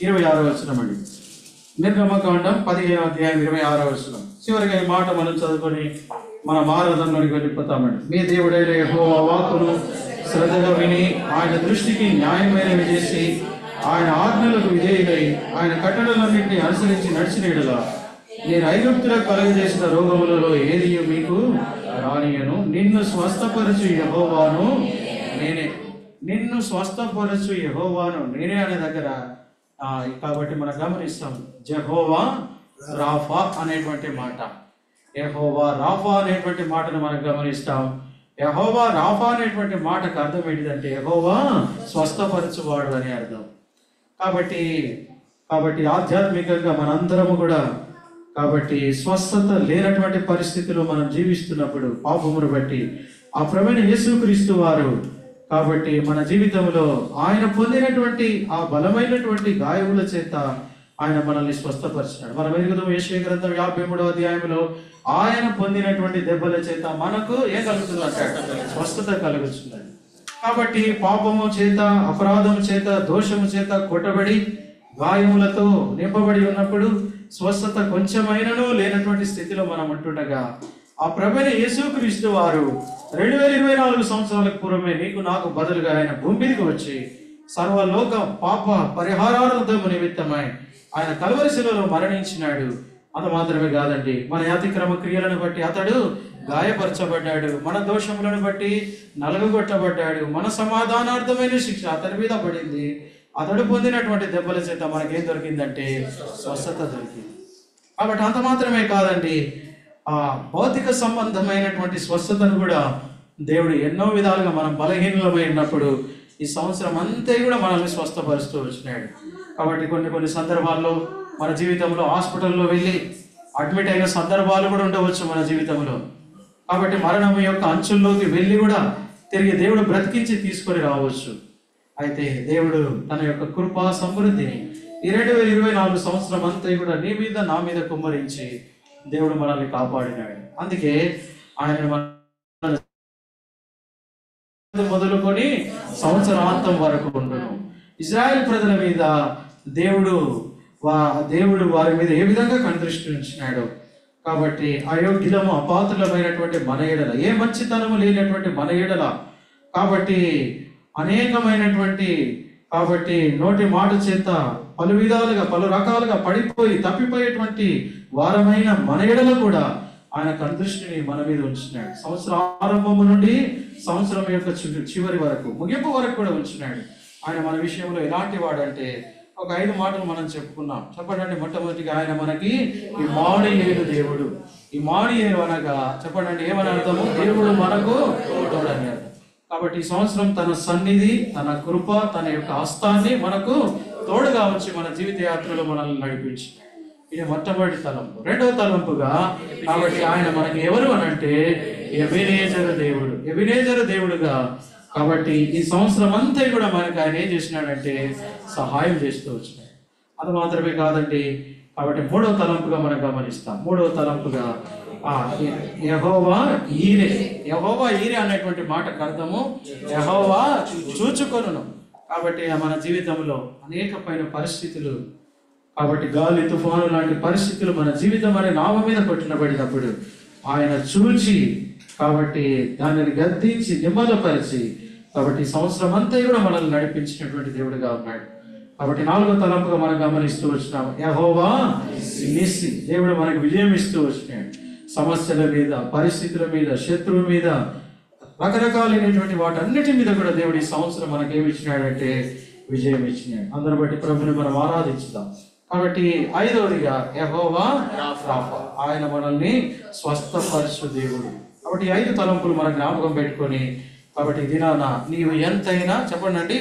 26వ వచనం అండి. నిర్గమకాండం 15వ అధ్యాయం 26వ వచనం. చివరిగా ఈ మాట మనం చదువుకొని మన ఆరాధనలోకి వెళ్ళిపోతామండి. మీ దేవుడైన యెహోవా వాక్కును శ్రద్ధగా విని ఆయన దృష్టికి న్యాయమైనవి చేసి ఆయన ఆజ్ఞలకు విధేయులై ఆయన కట్టడలన్నింటినీ అనుసరించి నడిచిన యెడల నేను ఐగుప్తులకు కలుగజేసిన రోగములలో ఏది మీకు రానియను. నిన్ను స్వస్థపరచు యెహోవాను నేనే. నిన్ను స్వస్థపరచు యెహోవాను నేనే అనే దగ్గర కాబట్టి మనం గమనిస్తాం యెహోవా రాఫా అనేటువంటి మాట, యెహోవా రాఫా అనేటువంటి మాటను మనం గమనిస్తాం. యెహోవా రాఫా అనేటువంటి మాటకు అర్థం ఏంటిదంటే యెహోవా స్వస్థపరచువాడు అని అర్థం. కాబట్టి ఆధ్యాత్మికంగా మనందరము కూడా కాబట్టి స్వస్థత లేనటువంటి పరిస్థితిలో మనం జీవిస్తున్నప్పుడు పాపమును బట్టి ఆ ప్రభువైన యేసుక్రీస్తు వారు కాబట్టి మన జీవితంలో ఆయన పొందినటువంటి ఆ బలమైనటువంటి గాయముల చేత ఆయన మనల్ని స్వస్థపరిచినాడు. మనం ఎరుగుదాం యెషయా గ్రంథం 53వ అధ్యాయంలో ఆయన పొందినటువంటి దెబ్బల చేత మనకు ఏం కలుగుతుంది అంటే స్వస్థత కలుగుతున్నది. కాబట్టి పాపము చేత, అపరాధము చేత, దోషము చేత కొట్టబడి గాయములతో నింపబడి ఉన్నప్పుడు స్వస్థత కొంచెమైనను లేనటువంటి స్థితిలో మనం ఉంటుండగా ఆ ప్రభువైన యేసుక్రీస్తు వారు 2024 సంవత్సరాలకు పూర్వమే నీకు నాకు బదులుగా ఆయన భూమి మీదకి వచ్చి సర్వలోక పాప పరిహారార్థము నిమిత్తమై ఆయన కల్వరి శిలువలో మరణించినాడు. అది మాత్రమే కాదండి, మన అతిక్రమ క్రియలను బట్టి అతడు గాయపరచబడ్డాడు, మన దోషములను బట్టి నలుగుగొట్టబడ్డాడు, మన సమాధానార్థమైన శిక్ష అతని మీద పడింది. అతడు పొందినటువంటి దెబ్బల చేత మనకేం దొరికిందంటే స్వస్థత దొరికింది. కాబట్టి అంత మాత్రమే కాదండి, ఆ భౌతిక సంబంధమైనటువంటి స్వస్థతను కూడా దేవుడు ఎన్నో విధాలుగా మనం బలహీనమై ఉన్నప్పుడు ఈ సంవత్సరం అంతా కూడా మనల్ని స్వస్థపరుస్తూ వచ్చినాడు. కాబట్టి కొన్ని సందర్భాల్లో మన జీవితంలో హాస్పిటల్లో వెళ్ళి అడ్మిట్ అయిన సందర్భాలు కూడా ఉండవచ్చు మన జీవితంలో. కాబట్టి మరణం యొక్క అంచుల్లోకి వెళ్ళి కూడా తిరిగి దేవుడు బ్రతికించి తీసుకొని రావచ్చు. అయితే దేవుడు తన యొక్క కృపా సమృద్ధిని ఈ 2024 సంవత్సరం అంతా కూడా నీ మీద నా మీద కుమ్మరించి దేవుడు మనల్ని కాపాడినాడు. అందుకే ఆయన మొదలుకొని సంవత్సరాంతం వరకు ఉండును. ఇజ్రాయెల్ ప్రజల మీద దేవుడు వారి మీద ఏ విధంగా కనుదృష్టి ఉంచినాడు. కాబట్టి అయోగ్యులము అపాత్రులమైనటువంటి మన ఎడల, ఏ మంచితనము లేనటువంటి మన ఎడల, కాబట్టి అనేకమైనటువంటి నోటి మాట చేత పలు విధాలుగా పలు రకాలుగా పడిపోయి తప్పిపోయేటువంటి వారమైన మన ఎడల కూడా ఆయన కనుదృష్టిని మన మీద ఉంచినాడు. సంవత్సరం ఆరంభము నుండి సంవత్సరం యొక్క చివరి వరకు, ముగింపు వరకు కూడా ఉంచినాడు. ఆయన మన విషయంలో ఎలాంటి వాడంటే ఒక 5 మాటలు మనం చెప్పుకున్నాం. చెప్పండి, మొట్టమొదటిగా ఆయన మనకి ఇమ్మానుయేలు దేవుడు. ఇమ్మానుయేలు అనగా చెప్పండి ఏమని అర్థము? దేవుడు మనకు తోడని అర్థం. కాబట్టి ఈ సంవత్సరం తన సన్నిధి, తన కృప, తన యొక్క హస్తాన్ని మనకు తోడుగా వచ్చి మన జీవిత యాత్రలో మనల్ని నడిపించి, ఇది మొట్టమొదటి తలంపు. రెండవ తలంపుగా కాబట్టి ఆయన మనకి ఎవరు అనంటే ఎబెనేజరు దేవుడు. ఎబెనేజరు దేవుడుగా కాబట్టి ఈ సంవత్సరం అంతా కూడా మనకి ఆయన ఏం చేసినాడంటే సహాయం చేస్తూ వచ్చినాడు. అది మాత్రమే కాదండి, కాబట్టి మూడవ తలంపుగా మనం గమనిస్తాం. మూడవ తలంపుగా యెహోవా ఈరే. యెహోవా ఈరే అనేటువంటి మాటకు అర్థము యెహోవా చూచుకొనును. కాబట్టి మన జీవితంలో అనేకమైన పరిస్థితులు, కాబట్టి గాలి తుఫాను లాంటి పరిస్థితులు మన జీవితం అనే నామ మీద కొట్టినబడినప్పుడు ఆయన చూచి కాబట్టి దానిని గద్దించి నిమ్మలపరిచి కాబట్టి ఈ సంవత్సరం అంతా కూడా మనల్ని నడిపించినటువంటి దేవుడిగా ఉన్నాడు. కాబట్టి 4వ తలంపుగా మనం గమనిస్తూ వచ్చినాము, యెహోవా నిస్సి. దేవుడు మనకు విజయం ఇస్తూ వచ్చినాడు. సమస్యల మీద, పరిస్థితుల మీద, శత్రువు మీద, రకరకాలైనటువంటి వాటన్నిటి మీద కూడా దేవుడు ఈ సంవత్సరం మనకి ఏమి ఇచ్చినాడంటే విజయం ఇచ్చినాడు. అందరూ బట్టి ప్రభుని మనం ఆరాధించుదాం. కాబట్టి 5వదిగా యెహోవా రాఫా, ఆయన మనల్ని స్వస్థపరచు దేవుడు. కాబట్టి 5 తలంపులు మనం జ్ఞాపకం పెట్టుకొని, కాబట్టి ఈ దినాన నీవు ఎంతైనా చెప్పండి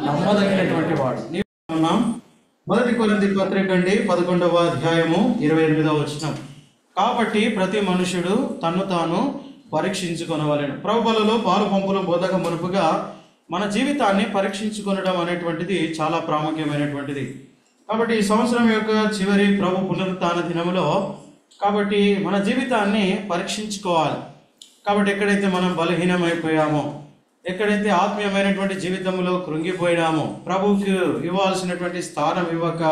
నమ్మదగినటువంటి వాడు. మొదటి కొరింథీ పత్రిక 11వ అధ్యాయము 28వ వచనం. కాబట్టి ప్రతి మనుషుడు తన్ను తాను పరీక్షించుకొనవలెను. ప్రభువులలో పాలు పంపుల బోధక మునుపుగా మన జీవితాన్ని పరీక్షించుకొనడం అనేటువంటిది చాలా ప్రాముఖ్యమైనటువంటిది. కాబట్టి ఈ సంవత్సరం యొక్క చివరి ప్రభు పునరుత్థాన దినములో కాబట్టి మన జీవితాన్ని పరీక్షించుకోవాలి. కాబట్టి ఎక్కడైతే మనం బలహీనమైపోయామో, ఎక్కడైతే ఆత్మీయమైనటువంటి జీవితంలో కృంగిపోయినామో, ప్రభువుకి ఇవ్వాల్సినటువంటి స్థానం ఇవ్వక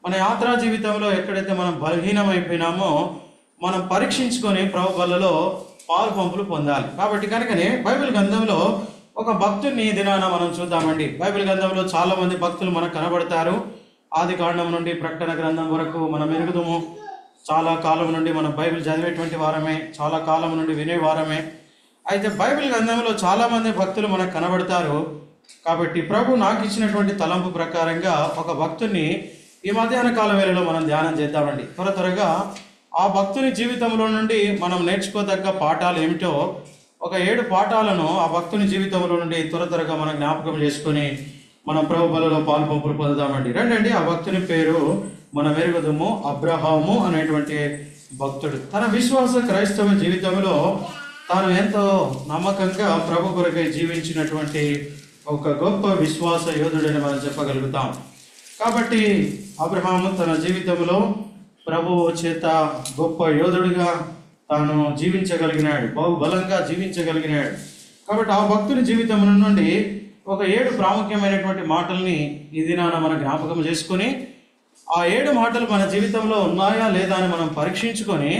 మన యాత్రా జీవితంలో ఎక్కడైతే మనం బలహీనమైపోయినామో మనం పరీక్షించుకొని ప్రభు బలలో పాలు పంపులు పొందాలి. కాబట్టి కనుకనే బైబిల్ గ్రంథంలో ఒక భక్తుని దినాన మనం చూద్దామండి. బైబిల్ గ్రంథంలో చాలా మంది భక్తులు మనకు కనబడతారు. ఆది కాండం నుండి ప్రకటన గ్రంథం వరకు మనం ఎరుగుదాము. చాలా కాలం నుండి మనం బైబిల్ చదివేటువంటి వారమే, చాలా కాలం నుండి వినేవారమే. అయితే బైబిల్ గ్రంథంలో చాలామంది భక్తులు మనకు కనబడతారు. కాబట్టి ప్రభు నాకు ఇచ్చినటువంటి తలంపు ప్రకారంగా ఒక భక్తుని ఈ మధ్యాహ్న కాల వేళలో మనం ధ్యానం చేద్దామండి. త్వరగా ఆ భక్తుని జీవితంలో నుండి మనం నేర్చుకోదగ్గ పాఠాలు ఏమిటో ఒక 7 పాఠాలను ఆ భక్తుని జీవితంలో నుండి త్వరగా మనం జ్ఞాపకం చేసుకొని మనం ప్రభు బలలో పాలు పంపులు పొందుదామండి. రండి. ఆ భక్తుని పేరు మనం ఎరుగుదము, అబ్రహాము అనేటువంటి భక్తుడు. తన విశ్వాస క్రైస్తవ జీవితంలో తాను ఎంతో నమ్మకంగా ప్రభు కొరకై జీవించినటువంటి ఒక గొప్ప విశ్వాస యోధుడని మనం చెప్పగలుగుతాం. కాబట్టి అబ్రహాము తన జీవితంలో ప్రభువు చేత గొప్ప యోధుడిగా తాను జీవించగలిగినాడు, బహుబలంగా జీవించగలిగినాడు. కాబట్టి ఆ భక్తుని జీవితం నుండి ఒక 7 ప్రాముఖ్యమైనటువంటి మాటల్ని ఈ దినాన మనం జ్ఞాపకం చేసుకొని ఆ 7 మాటలు మన జీవితంలో ఉన్నాయా లేదా అని మనం పరీక్షించుకొని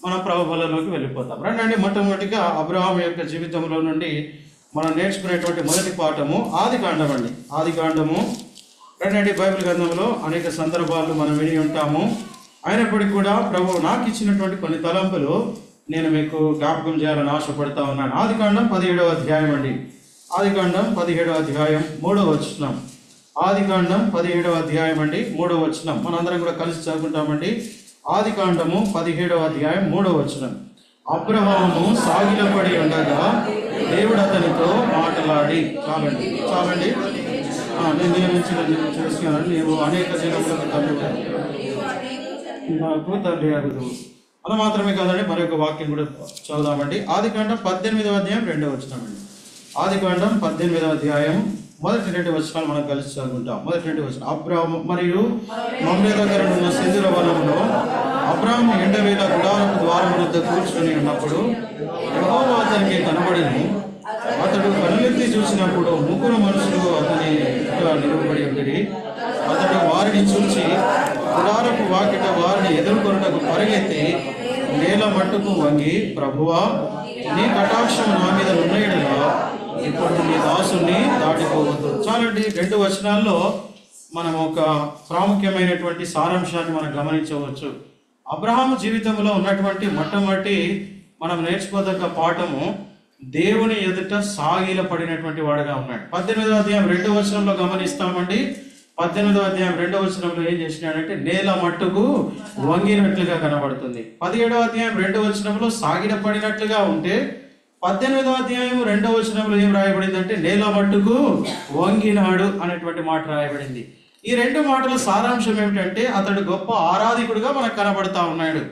మనం ప్రభు బలలోకి వెళ్ళిపోతాం. రండి. మొట్టమొదటిగా అబ్రహాము యొక్క జీవితంలో నుండి మనం నేర్చుకునేటువంటి మొదటి పాఠము ఆది కాండం అండి. ఆది కాండము రండి. బైబిల్ గ్రంథంలో అనేక సందర్భాలు మనం విని ఉంటాము. అయినప్పటికీ కూడా ప్రభు నాకు ఇచ్చినటువంటి కొన్ని తలంపులు నేను మీకు జ్ఞాపకం చేయాలని ఆశపడతా ఉన్నాను. ఆది కాండం 17వ అధ్యాయం అండి. ఆది కాండం 17వ అధ్యాయం 3వ వచనం. ఆది కాండం 17వ అధ్యాయం అండి 3వ వచనం. మనందరం కూడా కలిసి చదువుకుంటామండి. ఆది కాండము 17వ అధ్యాయం 3వ వచనం. అబ్రహాము సాగిలపడి ఉండగా దేవుడు అతనితో మాట్లాడి. చాలండి. నేను నియమించిన చేస్తున్నాను, నీవు అనేక జనములకు తండ్రి అగుదు. అలా మాత్రమే కాదండి, మరొక వాక్యం కూడా చదువుదామండి. ఆది కాండం 18వ అధ్యాయం 2వ వచనం అండి. ఆది కాండం 18వ అధ్యాయం మొదటి 2 వచనాలు మనం కలిసి చదువుకుంటాం. మొదటి 2 వచనం. అబ్రాము మరియు మమ్రే దగ్గర ఉన్న సింధుర వనంలో అబ్రాము ఎండవేళ గుడారపు ద్వారం వద్ద కూర్చొని ఉన్నప్పుడు యెహోవా అతనికి కనబడిను. అతడు కనులెత్తి చూసినప్పుడు 3 మనుషులు అతని నిలబడి ఉండేది. అతడు వారిని చూసి గుడారపు వాకిట వారిని ఎదుర్కొనుటకు పరిగెత్తి నేల మట్టుకు వంగి, ప్రభువా, నీ కటాక్షం నా మీద ఉన్నయడలా ఇప్పుడు నీ దాసుని దాటిపోవద్దు. చాలండి. 2 వచనాల్లో మనం ఒక ప్రాముఖ్యమైనటువంటి సారాంశాన్ని మనం గమనించవచ్చు. అబ్రహాము జీవితంలో ఉన్నటువంటి మొట్టమొదటి మనం నేర్చుకోదగ్గ పాఠము దేవుని ఎదుట సాగిల పడినటువంటి వాడుగా ఉన్నాడు. 18వ అధ్యాయం 2వ వచనంలో గమనిస్తామండి. 18వ అధ్యాయం 2వ వచనంలో ఏం చేసినాడంటే నేల మట్టుకు వంగినట్లుగా కనబడుతుంది. 17వ అధ్యాయం 2వ వచనంలో సాగిల పడినట్లుగా ఉంటే 18వ అధ్యాయం 2వ వచనంలో ఏం రాయబడిందంటే నేల మట్టుకు వంగినాడు అనేటువంటి మాట రాయబడింది. ఈ 2 మాటల సారాంశం ఏమిటంటే అతడు గొప్ప ఆరాధికుడుగా మనకు కనబడతా ఉన్నాడు.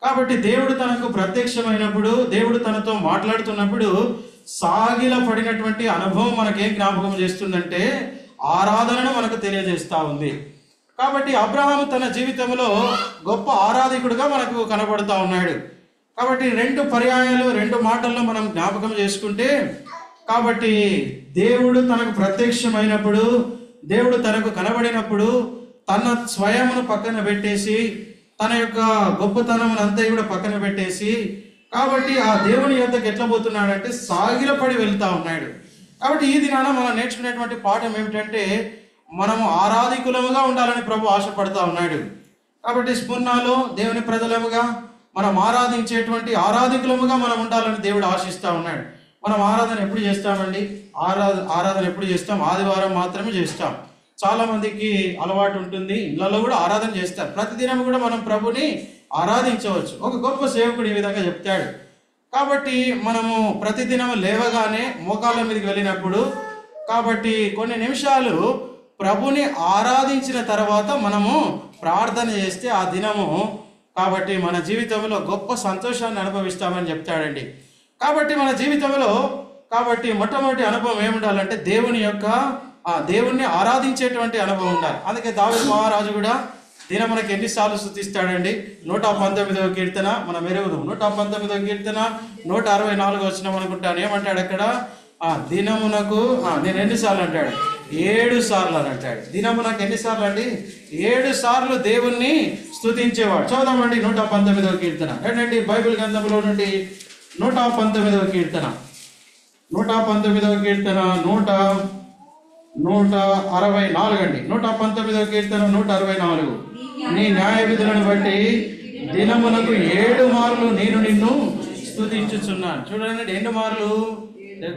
కాబట్టి దేవుడు తనకు ప్రత్యక్షమైనప్పుడు, దేవుడు తనతో మాట్లాడుతున్నప్పుడు సాగిల పడినటువంటి అనుభవం మనకేం జ్ఞాపకం చేస్తుందంటే ఆరాధనను మనకు తెలియజేస్తూ ఉంది. కాబట్టి అబ్రహాము తన జీవితంలో గొప్ప ఆరాధికుడుగా మనకు కనబడుతూ ఉన్నాడు. కాబట్టి 2 పర్యాయాలు 2 మాటల్లో మనం జ్ఞాపకం చేసుకుంటే, కాబట్టి దేవుడు తనకు ప్రత్యక్షమైనప్పుడు, దేవుడు తనకు కనబడినప్పుడు తన స్వయమును పక్కన పెట్టేసి, తన యొక్క గొప్పతనం అంతా కూడా పక్కన పెట్టేసి, కాబట్టి ఆ దేవుని యొద్దకు ఎట్లా పోతున్నాడంటే సాగిలపడి వెళ్తా ఉన్నాడు. కాబట్టి ఈ దినాన మనం నేర్చుకునేటువంటి పాఠం ఏమిటంటే మనము ఆరాధికులముగా ఉండాలని ప్రభు ఆశపడతా ఉన్నాడు. కాబట్టి స్మరణలో దేవుని ప్రజలముగా మనం ఆరాధించేటువంటి ఆరాధికులముగా మనం ఉండాలని దేవుడు ఆశిస్తూ ఉన్నాడు. మనం ఆరాధన ఎప్పుడు చేస్తామండి? ఆరాధన ఎప్పుడు చేస్తాం? ఆదివారం మాత్రమే చేస్తాం. చాలా మందికి అలవాటు ఉంటుంది, ఇళ్లలో కూడా ఆరాధన చేస్తారు. ప్రతిదినం కూడా మనం ప్రభుని ఆరాధించవచ్చు. ఒక గొప్ప సేవకుడు ఈ విధంగా చెప్తాడు. కాబట్టి మనము ప్రతిదినం లేవగానే మోకాళ్ళ మీదకి వెళ్ళినప్పుడు కాబట్టి కొన్ని నిమిషాలు ప్రభుని ఆరాధించిన తర్వాత మనము ప్రార్థన చేస్తే ఆ దినము కాబట్టి మన జీవితంలో గొప్ప సంతోషాన్ని అనుభవిస్తామని చెప్తాడండి. కాబట్టి మన జీవితంలో కాబట్టి మొట్టమొదటి అనుభవం ఏముండాలంటే దేవుణ్ణి ఆరాధించేటువంటి అనుభవం ఉండాలి. అందుకే దావీదు మహారాజు కూడా దినమునకు ఎన్నిసార్లు స్తుతిస్తాడండి? 119వ కీర్తన మనం ఎరుగుదాం. 119వ కీర్తన 164 వచనం అనుకుంటాను. ఏమంటాడు అక్కడ? దినమునకు నేను ఎన్నిసార్లు అంటాడు? 7 సార్లు అని అంటాడు. దినమునకు ఎన్నిసార్లు అండి? 7 సార్లు దేవుణ్ణి స్తుతించేవాడు. చదువుదామండి 119వ కీర్తన. ఏంటండి బైబిల్ గ్రంథంలో నుండి 119వ కీర్తన 119వ కీర్తన 164 అండి. 119వ కీర్తన 164. నీ న్యాయ విధులను బట్టి దినమునకు 7 మార్లు నేను నిన్ను స్తుతించుచున్నాను. చూడండి ఎన్ని మార్లు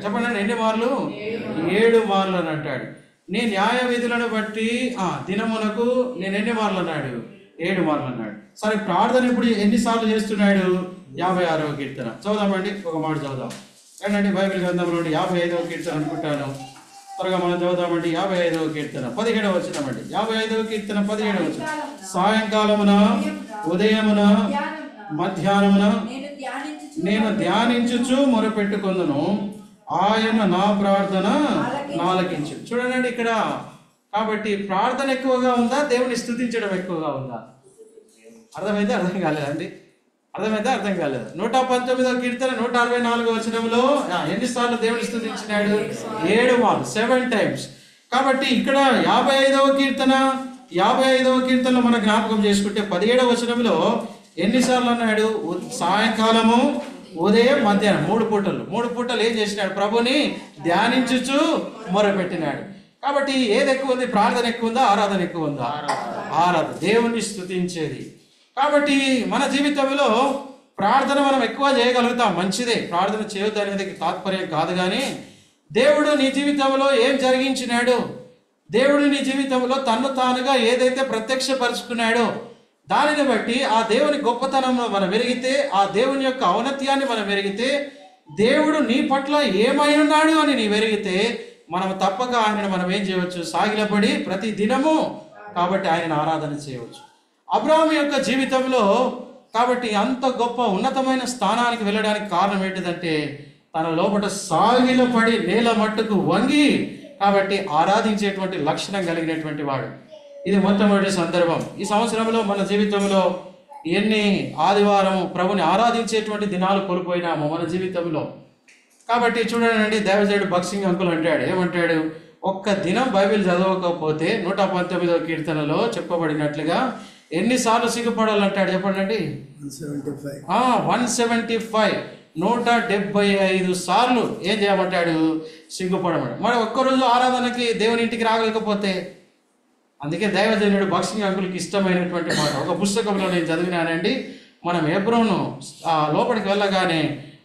చెప్పండి, ఎన్ని మార్లు? 7 మార్లు అని అంటాడు. నీ న్యాయ విధులను బట్టి దినమునకు నేను ఎన్ని మార్లు అన్నాడు? 7 మార్లు అన్నాడు. సరే, ప్రార్థన ఇప్పుడు ఎన్నిసార్లు చేస్తున్నాడు? 56వ కీర్తన చదువుదామండి. ఒక మాట చదువుదాం. ఏంటండి బైబిల్ గ్రంథంలో 55వ కీర్తన అనుకుంటాను. త్వరగా మనం చదువుదామండి. 55వ కీర్తన 17వ వచనమండి. 55వ కీర్తన 17వ వచనం. సాయంకాలమున, ఉదయమున, మధ్యాహ్నమున నేను ధ్యానించుచు మొరపెట్టుకొందును, ఆయన నా ప్రార్థన ఆలకించు. చూడండి ఇక్కడ కాబట్టి ప్రార్థన ఎక్కువగా ఉందా, దేవుని స్తుతించడం ఎక్కువగా ఉందా? అర్థమైందా? అర్థం కాలేదండి? అర్థమైందా? అర్థం కాలేదు. 119వ కీర్తన 164వ వచనంలో ఎన్నిసార్లు దేవుని స్తుతించినాడు? 7 మార్లు, 7 టైమ్స్. కాబట్టి ఇక్కడ 55వ కీర్తనలో మనం జ్ఞాపకం చేసుకుంటే 17వ వచనంలో ఎన్నిసార్లు అన్నాడు? సాయంకాలము, ఉదయం, మధ్యాహ్నం 3 పూటలు ఏం చేసినాడు? ప్రభుని ధ్యానించుచు మొరపెట్టినాడు. కాబట్టి ఏది ఎక్కువ ఉంది? ప్రార్థన ఎక్కువ ఉందా, ఆరాధన ఎక్కువ ఉందా? ఆరాధన, దేవుణ్ణి స్తుతించేది. కాబట్టి మన జీవితంలో ప్రార్థన మనం ఎక్కువ చేయగలుగుతాం, మంచిదే. ప్రార్థన చేయొద్దు అనేది తాత్పర్యం కాదు. కానీ దేవుడు నీ జీవితంలో ఏం జరిగించినాడు, దేవుడు నీ జీవితంలో తన్ను తానుగా ఏదైతే ప్రత్యక్షపరుచుకున్నాడో దానిని బట్టి ఆ దేవుని గొప్పతనం మనం ఎరిగితే, ఆ దేవుని యొక్క ఔన్నత్యాన్ని మనం ఎరిగితే, దేవుడు నీ పట్ల ఏమై ఉన్నాడు అని నీవు ఎరిగితే మనం తప్పక ఆయనను మనం ఏం చేయవచ్చు? సాగిలపడి ప్రతి దినము కాబట్టి ఆయనను ఆరాధన చేయవచ్చు. అబ్రాహాము యొక్క జీవితంలో కాబట్టి అంత గొప్ప ఉన్నతమైన స్థానానికి వెళ్ళడానికి కారణం ఏంటిదంటే తన లోపల సాగిలపడి నేల మట్టుకు వంగి కాబట్టి ఆరాధించేటువంటి లక్షణం కలిగినటువంటి వాడు. ఇది మొట్టమొదటి సందర్భం. ఈ సంవత్సరంలో మన జీవితంలో ఎన్ని ఆదివారం ప్రభుని ఆరాధించేటువంటి దినాలు కోల్పోయినాము మన జీవితంలో. కాబట్టి చూడండి, దేవజయుడు బక్సింగ్ అంకుల్ అంటాడు, ఏమంటాడు? ఒక్క దినం బైబిల్ చదవకపోతే 119వ కీర్తనలో చెప్పబడినట్లుగా ఎన్నిసార్లు సిగ్గుపడాలంటాడు చెప్పండి? 175 175 సార్లు ఏం చేయమంటాడు? సిగ్గుపడమంటాడు. మరి ఒక్కరోజు ఆరాధనకి దేవుని ఇంటికి రాగలేకపోతే, అందుకే దైవజనుడు బక్సింగ్ అంకుల్కి ఇష్టమైనటువంటి మాట ఒక పుస్తకంలో నేను చదివినానండి. మనం హెబ్రోను లోపలికి వెళ్ళగానే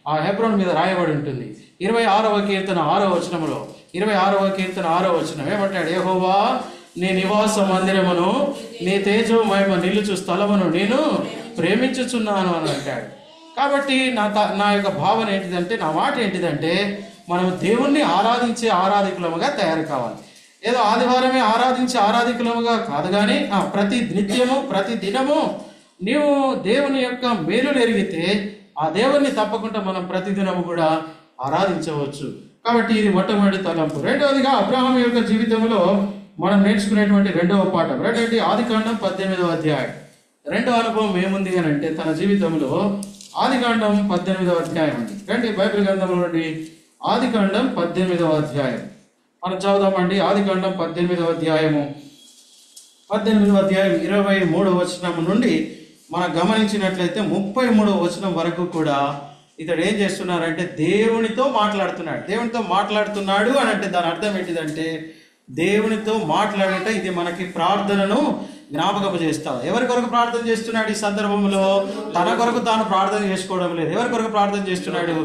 ఆ హెబ్రోన్ మీద రాయబడి ఉంటుంది. 26వ కీర్తన 6వ వచనంలో 26వ కీర్తన 6వ వచనం ఏమంటాడు? యెహోవా నీ నివాస మందిరమును, నీ తేజోమహిమ నిలుచు స్థలమును నేను ప్రేమించుచున్నాను అని అంటాడు. కాబట్టి నా యొక్క భావన ఏంటిదంటే, నా మాట ఏంటిదంటే, మనం దేవుణ్ణి ఆరాధించే ఆరాధికులముగా తయారు కావాలి. ఏదో ఆదివారమే ఆరాధించే ఆరాధికులముగా కాదు, కానీ ప్రతి నిత్యము ప్రతి దినము నీవు దేవుని యొక్క మేలును ఎరిగితే ఆ దేవుణ్ణి తప్పకుండా మనం ప్రతిదినము కూడా ఆరాధించవచ్చు. కాబట్టి ఇది మొట్టమొదటి తలంపు. రెండవదిగా అబ్రహాము యొక్క జీవితంలో మనం నేర్చుకునేటువంటి రెండవ పాఠం ఏంటంటే ఆదికాండం 18వ అధ్యాయం. రెండవ అనుభవం ఏముంది అని అంటే తన జీవితంలో ఆదికాండం 18వ అధ్యాయం అండి. రండి బైబిల్ గ్రంథంలో నుండి ఆదికాండం 18వ అధ్యాయం మనం చదువుదామండి. ఆదికాండం 18వ అధ్యాయము 23వ వచనం నుండి మనం గమనించినట్లయితే 33వ వచనం వరకు కూడా ఇతడు ఏం చేస్తున్నారంటే దేవునితో మాట్లాడుతున్నాడు. దేవునితో మాట్లాడుతున్నాడు అని అంటే దాని అర్థం ఏంటిదంటే దేవునితో మాట్లాడట ఇది మనకి ప్రార్థనను జ్ఞాపకం చేస్తా. ఎవరి కొరకు ప్రార్థన చేస్తున్నాడు ఈ సందర్భంలో? తన కొరకు తాను ప్రార్థన చేసుకోవడం లేదు. ఎవరి కొరకు ప్రార్థన చేస్తున్నాడు?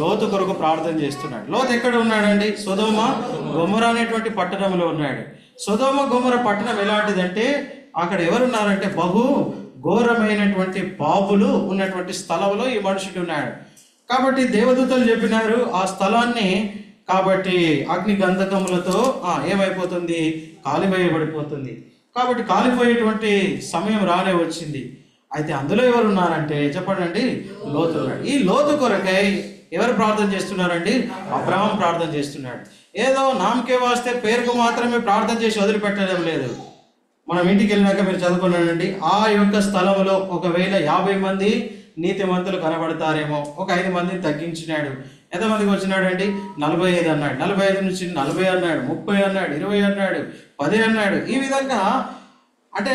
లోతు కొరకు ప్రార్థన చేస్తున్నాడు. లోతు ఎక్కడ ఉన్నాడండి? సొదొమ గొమొర అనేటువంటి పట్టణంలో ఉన్నాడు. సొదొమ గొమొర పట్టణం ఎలాంటిదంటే అక్కడ ఎవరున్నారంటే బహు ఘోరమైనటువంటి పాపులు ఉన్నటువంటి స్థలంలో ఈ మనుషుడు ఉన్నాడు. కాబట్టి దేవదూతలు చెప్పినారు ఆ స్థలాన్ని, కాబట్టి అగ్ని గంధకములతో ఏమైపోతుంది? కాలివేయబడిపోతుంది. కాబట్టి కాలిపోయేటువంటి సమయం రానే వచ్చింది. అయితే అందులో ఎవరు ఉన్నారంటే చెప్పండి, లోతు ఉన్నాడు. ఈ లోతు కొరకై ఎవరు ప్రార్థన చేస్తున్నారండి? అబ్రహాం ప్రార్థన చేస్తున్నాడు. ఏదో నామకే వాస్తే పేరుకు మాత్రమే ప్రార్థన చేసి వదిలిపెట్టడం లేదు. మనం ఇంటికి వెళ్ళినాక మీరు చదువుకున్నానండి, ఆ యొక్క స్థలంలో ఒకవేళ 50 మంది నీతిమంతులు కనబడతారేమో, ఒక 5 మందిని తగ్గించినాడు. ఎంతమందికి వచ్చినాడండి? 45 అన్నాడు. 45 నుంచి 40 అన్నాడు, 30 అన్నాడు, 20 అన్నాడు, 10 అన్నాడు. ఈ విధంగా అంటే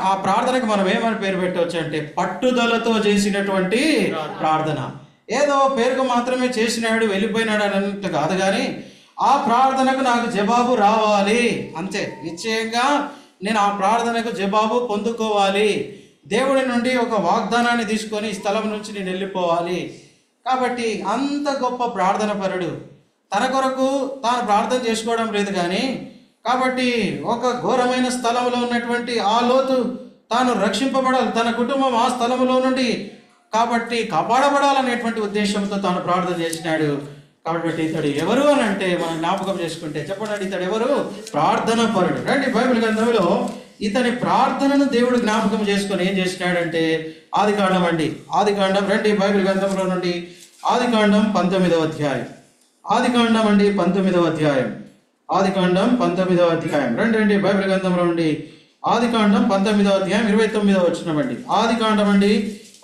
ఆ ప్రార్థనకు మనం ఏమని పేరు పెట్టవచ్చు అంటే పట్టుదలతో చేసినటువంటి ప్రార్థన. ఏదో పేరుకు మాత్రమే చేసినాడు వెళ్ళిపోయినాడు అన్నట్టు కాదు, కానీ ఆ ప్రార్థనకు నాకు జవాబు రావాలి అంతే. నిశ్చయంగా నేను ఆ ప్రార్థనకు జవాబు పొందుకోవాలి. దేవుడి నుండి ఒక వాగ్దానాన్ని తీసుకొని ఈ స్థలం నుంచి నేను వెళ్ళిపోవాలి. కాబట్టి అంత గొప్ప ప్రార్థన పరుడు తన కొరకు తాను ప్రార్థన చేసుకోవడం లేదు, కానీ కాబట్టి ఒక ఘోరమైన స్థలంలో ఉన్నటువంటి ఆ లోతు తాను రక్షింపబడాలి, తన కుటుంబం ఆ స్థలంలో నుండి కాబట్టి కాపాడబడాలనేటువంటి ఉద్దేశంతో తాను ప్రార్థన చేసినాడు. కాబట్టి ఇతడు ఎవరు అని అంటే మనం జ్ఞాపకం చేసుకుంటే చెప్పండి, ఇతడు ఎవరు? ప్రార్థన పరుడు. రండి బైబిల్ గ్రంథంలో ఇతని ప్రార్థనను దేవుడు జ్ఞాపకం చేసుకొని ఏం చేసినాడంటే ఆదికాండం అండి, ఆదికాండం రండి బైబిల్ గ్రంథంలో నుండి ఆదికాండం 19వ అధ్యాయం, ఆదికాండం అండి 19వ అధ్యాయం, ఆదికాండం 19వ అధ్యాయం రండి బైబిల్ గ్రంథంలో నుండి ఆదికాండం 19వ అధ్యాయం 29వ వచనం అండి. ఆదికాండం అండి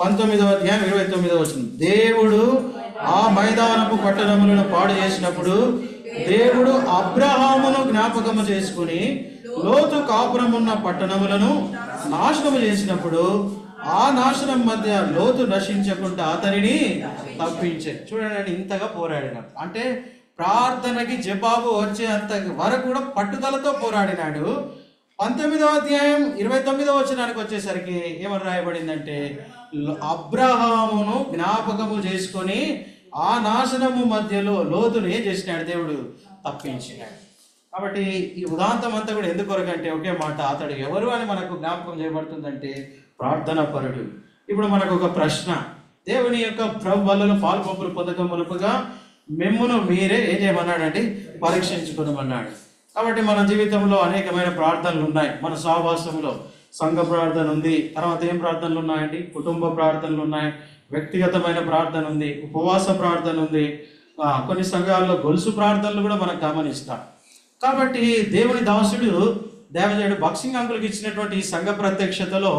19వ అధ్యాయం 29వ వచనం. దేవుడు ఆ మైదానపు పట్టణములను పాడు చేసినప్పుడు దేవుడు అబ్రహామును జ్ఞాపకము చేసుకుని లోతు కాపురమున్న పట్టణములను నాశనము చేసినప్పుడు ఆ నాశనం మధ్య లోతు నశించకుండా అతనిని తప్పించే. చూడండి ఇంతగా పోరాడిన అంటే ప్రార్థనకి జవాబు వచ్చేంత వరకు కూడా పట్టుదలతో పోరాడినాడు. 19వ అధ్యాయం 29వ వచనానికి వచ్చేసరికి ఏమని రాయబడిందంటే అబ్రహామును జ్ఞాపకము చేసుకొని ఆ నాశనము మధ్యలో లోతును ఏం చేసినాడు? దేవుడు తప్పించినాడు. కాబట్టి ఈ ఉదాంతం అంతా కూడా ఎందుకొరకంటే ఒకే మాట, అతడు ఎవరు అని మనకు జ్ఞాపకం చేయబడుతుందంటే ప్రార్థన పరుడు. ఇప్పుడు మనకు ఒక ప్రశ్న, దేవుని యొక్క ప్రభు వలన పాల్పొప్పులు పొందకములుపుగా మిమ్మును మీరే ఏం చేయమన్నాడండి? పరీక్షించుకోమన్నాడు. కాబట్టి మన జీవితంలో అనేకమైన ప్రార్థనలు ఉన్నాయి. మన సహవాసంలో సంఘ ప్రార్థన ఉంది, తర్వాత ఏం ప్రార్థనలు ఉన్నాయండి? కుటుంబ ప్రార్థనలు ఉన్నాయి, వ్యక్తిగతమైన ప్రార్థన ఉంది, ఉపవాస ప్రార్థన ఉంది, కొన్ని సంఘాల్లో గొలుసు ప్రార్థనలు కూడా మనం గమనిస్తాం. కాబట్టి దేవుని దాసుడు దేవజనుడు బాక్సింగ్ అంకుల్కి ఇచ్చినటువంటి ఈ సంఘ ప్రత్యక్షతలో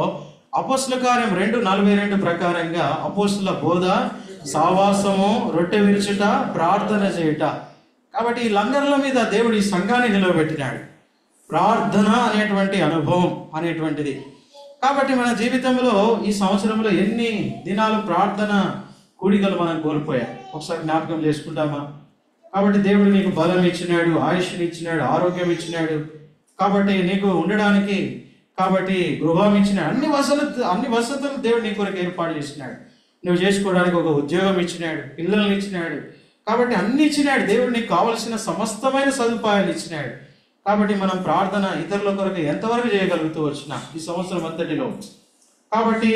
అపోస్తుల కార్యం 2:42 ప్రకారంగా అపోస్తుల బోధ, సావాసము, రొట్టె విరుచుట, ప్రార్థన చేయుట. కాబట్టి ఈ లంగర్ల మీద దేవుడు ఈ సంఘాన్ని నిలవబెట్టినాడు. ప్రార్థన అనేటువంటి అనుభవం అనేటువంటిది. కాబట్టి మన జీవితంలో ఈ సంవత్సరంలో ఎన్ని దినాలు ప్రార్థన కూడికలు మనం కోల్పోయాం ఒకసారి జ్ఞాపకం చేసుకుంటామా? కాబట్టి దేవుడు నీకు బలం ఇచ్చినాడు, ఆయుష్ని ఇచ్చినాడు, ఆరోగ్యం ఇచ్చినాడు, కాబట్టి నీకు ఉండడానికి కాబట్టి గృహం ఇచ్చినాడు, అన్ని వసతులు దేవుడు నీ కొరకు ఏర్పాటు చేసినాడు. నువ్వు చేసుకోవడానికి ఒక ఉద్యోగం ఇచ్చినాడు, పిల్లల్ని ఇచ్చినాడు, కాబట్టి అన్ని ఇచ్చినాడు. దేవుడు నీకు కావలసిన సమస్తమైన సదుపాయాలు ఇచ్చినాడు. కాబట్టి మనం ప్రార్థన ఇతరుల కొరకు ఎంతవరకు చేయగలుగుతూ వచ్చిన ఈ సంవత్సరం అంతటిలో. కాబట్టి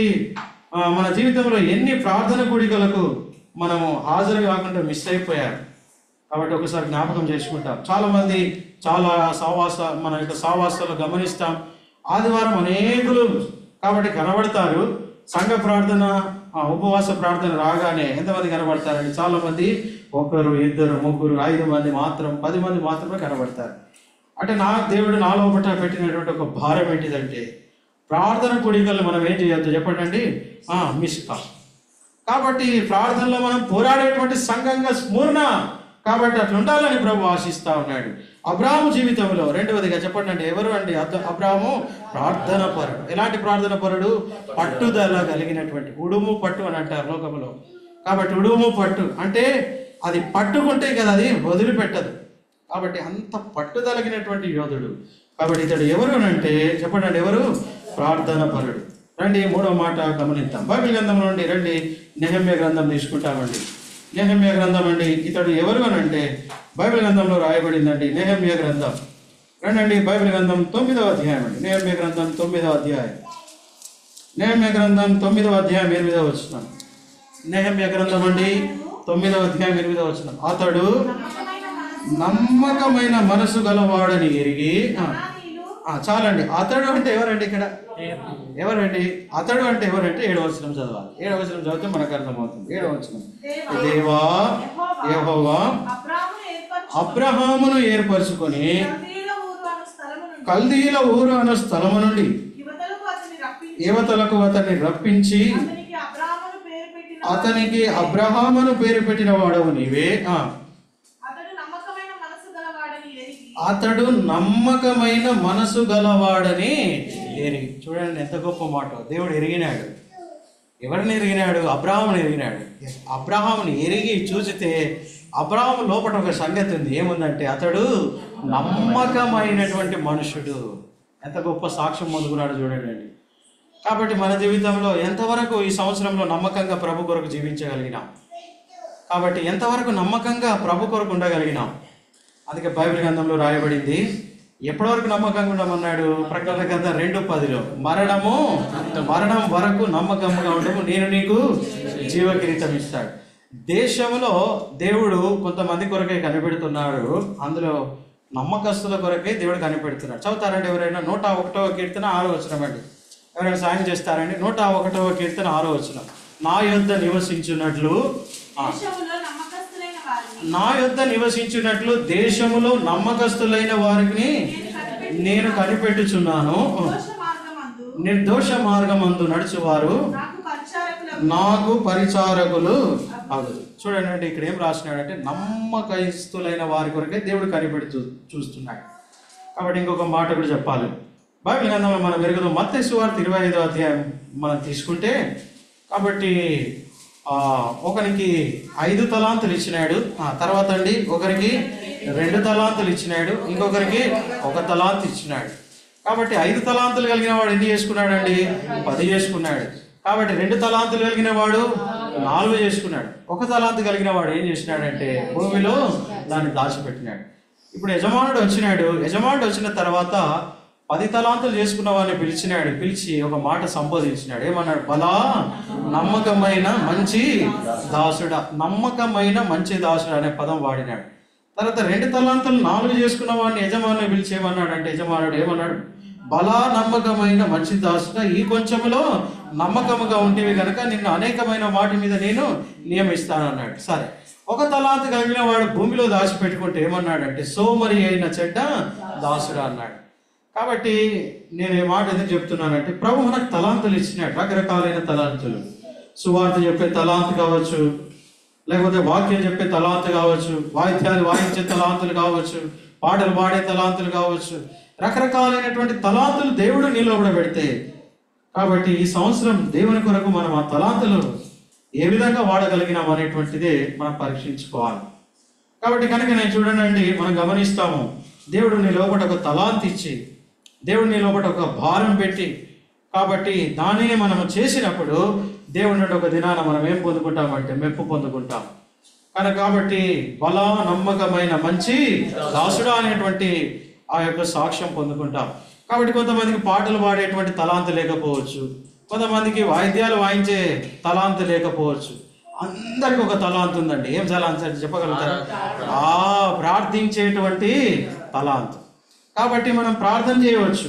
మన జీవితంలో ఎన్ని ప్రార్థన కూడికలకు మనము హాజరు కాకుండా మిస్ అయిపోయారు. కాబట్టి ఒకసారి జ్ఞాపకం చేసుకుంటాం. చాలామంది మన యొక్క సావాసాలు గమనిస్తాం. ఆదివారం అనేకులు కాబట్టి కనబడతారు. సంఘ ప్రార్థన, ఉపవాస ప్రార్థన రాగానే ఎంతమంది కనబడతారండి? చాలామంది 1, 2, 3, 5 మంది మాత్రం, 10 మంది మాత్రమే కనబడతారు. అంటే దేవుడు నా లోపల పెట్టినటువంటి ఒక భారం ఏంటిదంటే ప్రార్థన కూడికలు మనం ఏం చేయొద్దు చెప్పండి, మిస్ కా. కాబట్టి ప్రార్థనలో మనం పోరాడేటువంటి సంఘంగా స్మరణ, కాబట్టి అట్లా ఉండాలని ప్రభు ఆశిస్తా ఉన్నాడు. అబ్రాహాము జీవితంలో రెండవదిగా చెప్పండి ఎవరు అండి? అబ్రాహాము ప్రార్థన పరుడు. ఎలాంటి ప్రార్థన పరుడు? పట్టుదల కలిగినటువంటి, ఉడుము పట్టు అని అంటారు లోకంలో. కాబట్టి ఉడుము పట్టు అంటే అది పట్టుకుంటే కదా అది వదిలిపెట్టదు. కాబట్టి అంత పట్టుదలగినటువంటి యోధుడు. కాబట్టి ఇతడు ఎవరు అంటే చెప్పండి, ఎవరు? ప్రార్థన పరుడు. రండి మూడవ మాట గమనిద్దాం. బైబిల్ గ్రంథం నుండి రండి, నెహెమ్యా గ్రంథం తీసుకుంటామండి. నెహెమ్యా గ్రంథం అండి. ఇతడు ఎవరు అని అంటే బైబిల్ గ్రంథంలో రాయబడిందండి. నెహెమ్యా గ్రంథం రండి, బైబిల్ గ్రంథం 9వ అధ్యాయం అండి. నెహెమ్యా గ్రంథం 9వ అధ్యాయం. నెహెమ్యా గ్రంథం 9వ అధ్యాయం 8వ వచనం. నెహెమ్యా గ్రంథం అండి 9వ అధ్యాయం 8వ వచనం. అతడు నమ్మకమైన మనసు గలవాడని ఎరిగి, చాలండి. అతడు అంటే ఎవరండి? ఇక్కడ ఎవరండి? అతడు అంటే ఎవరంటే 7వ వచనం చదవాలి. 7వ వచనం చదివితే మనకు అర్థమవుతుంది. 7వ వచనం, దేవా యెహోవా అబ్రహామును ఏర్పరచుకొని కల్దీల ఊరు అను స్థలము నుండి యువతలకు అతన్ని రప్పించి అతనికి అబ్రహామును పేరు పెట్టిన వాడవు నీవే. అతడు నమ్మకమైన మనసు గలవాడని ఎరిగి. చూడండి ఎంత గొప్ప మాట. దేవుడు ఎరిగినాడు. ఎవరిని ఎరిగినాడు? అబ్రహాముని ఎరిగినాడు. అబ్రహాముని ఎరిగి చూసితే అబ్రహాము లోపల ఒక సంగతి ఉంది. ఏముందంటే అతడు నమ్మకమైనటువంటి మనుషుడు. ఎంత గొప్ప సాక్ష్యం పొందుకున్నాడు చూడండి. కాబట్టి మన జీవితంలో ఎంతవరకు ఈ సంవత్సరంలో నమ్మకంగా ప్రభు కొరకు జీవించగలిగినాం? కాబట్టి ఎంతవరకు నమ్మకంగా ప్రభు కొరకు ఉండగలిగినాం? అందుకే బైబిల్ గ్రంథంలో రాయబడింది, ఎప్పటి వరకు నమ్మకంగా ఉండమన్నాడు? ప్రకటన గ్రంథం 2:10లో మరణం వరకు నమ్మకంగా ఉండము, నేను నీకు జీవ కిరీటం ఇస్తాడు. దేశంలో దేవుడు కొంతమంది కొరకే కనిపెడుతున్నాడు. అందులో నమ్మకస్తుల కొరకే దేవుడు కనిపెడుతున్నాడు. చదువుతారండి ఎవరైనా? 101వ కీర్తన 6వ వచనం అండి. ఎవరైనా సాయం చేస్తారండి? 101వ కీర్తన 6వ వచనం. నా యొద్ద నివసించున్నట్లు దేశములో నమ్మకస్తులైన వారిని నేను కనిపెట్టుచున్నాను. నిర్దోష మార్గమందు నడుచువారు నాకు పరిచారకులు అగుదు. చూడండి ఇక్కడ ఏం రాసినాడంటే నమ్మకస్తులైన వారి కొరకే దేవుడు కనిపెడుతూ చూస్తున్నాడు. కాబట్టి ఇంకొక మాట కూడా చెప్పాలి. బైబిల్ గ్రంథంలో మనం ఎరుగుదాం. మత్తయి సువార్త 25వ అధ్యాయం మనం తీసుకుంటే, కాబట్టి ఒకరికి 5 తలాంతులు ఇచ్చినాడు. తర్వాత అండి ఒకరికి 2 తలాంతులు ఇచ్చినాడు, ఇంకొకరికి 1 తలాంతు ఇచ్చినాడు. కాబట్టి 5 తలాంతులు కలిగిన వాడు ఎన్ని చేసుకున్నాడండి? 10 చేసుకున్నాడు. కాబట్టి 2 తలాంతులు కలిగిన వాడు 4 చేసుకున్నాడు. 1 తలాంతు కలిగిన వాడు ఏం చేసినాడంటే భూమిలో దాన్ని దాచిపెట్టినాడు. ఇప్పుడు యజమానుడు వచ్చిన తర్వాత 10 తలాంతులు చేసుకున్న వాడిని పిలిచి ఒక మాట సంబోధించినాడు. ఏమన్నాడు? బలా నమ్మకమైన మంచి దాసుడా. నమ్మకమైన మంచి దాసుడు అనే పదం వాడినాడు. తర్వాత 2 తలాంతులు 4 చేసుకున్న వాడిని యజమానుని పిలిచి ఏమన్నాడు అంటే యజమానుడు ఏమన్నాడు? బలా నమ్మకమైన మంచి దాసుడా, ఈ కొంచెంలో నమ్మకముగా ఉంటేవి కనుక నిన్ను అనేకమైన వాటి మీద నేను నియమిస్తానన్నాడు. సరే, 1 తలాంతు కలిగిన వాడు భూమిలో దాచిపెట్టుకుంటే ఏమన్నాడంటే సోమరి అయిన చెడ్డ దాసుడా అన్నాడు. కాబట్టి నేను ఈ మాట ఎందుకు చెప్తున్నానంటే ప్రభు మనకు తలాంతులు ఇచ్చినాడు. రకరకాలైన తలాంతులు. సువార్త చెప్పే తలాంతు కావచ్చు, లేకపోతే వాక్యం చెప్పే తలాంతు కావచ్చు, వాయిద్యాలు వాయించే తలాంతులు కావచ్చు, పాటలు పాడే తలాంతులు కావచ్చు, రకరకాలైనటువంటి తలాంతులు దేవుడు నీలో కూడా పెడితే, కాబట్టి ఈ సంవత్సరం దేవుని కొరకు మనం ఆ తలాంతులు ఏ విధంగా వాడగలిగినాం అనేటువంటిదే మనం పరీక్షించుకోవాలి. కాబట్టి కనుక నేను చూడండి, మనం గమనిస్తాము దేవుడు నీ లోపల ఒక తలాంతు ఇచ్చి, దేవుడు నీ లోపల ఒక భారం పెట్టి, కాబట్టి దానిని మనం చేసినప్పుడు దేవుడి నుండి ఒక దినాన మనం ఏం పొందుకుంటామంటే మెప్పు పొందుకుంటాం. కాబట్టి బలా నమ్మకమైన మంచి దాసుడా అనేటువంటి ఆ యొక్క సాక్ష్యం పొందుకుంటాం. కాబట్టి కొంతమందికి పాటలు పాడేటువంటి తలాంతు లేకపోవచ్చు, కొంతమందికి వాయిద్యాలు వాయించే తలాంతు లేకపోవచ్చు. అందరికి ఒక తలాంతు ఉందండి. ఏం తలాంతు అంటే చెప్పగలుగుతారు? ప్రార్థించేటువంటి తలాంతు. కాబట్టి మనం ప్రార్థన చేయవచ్చు.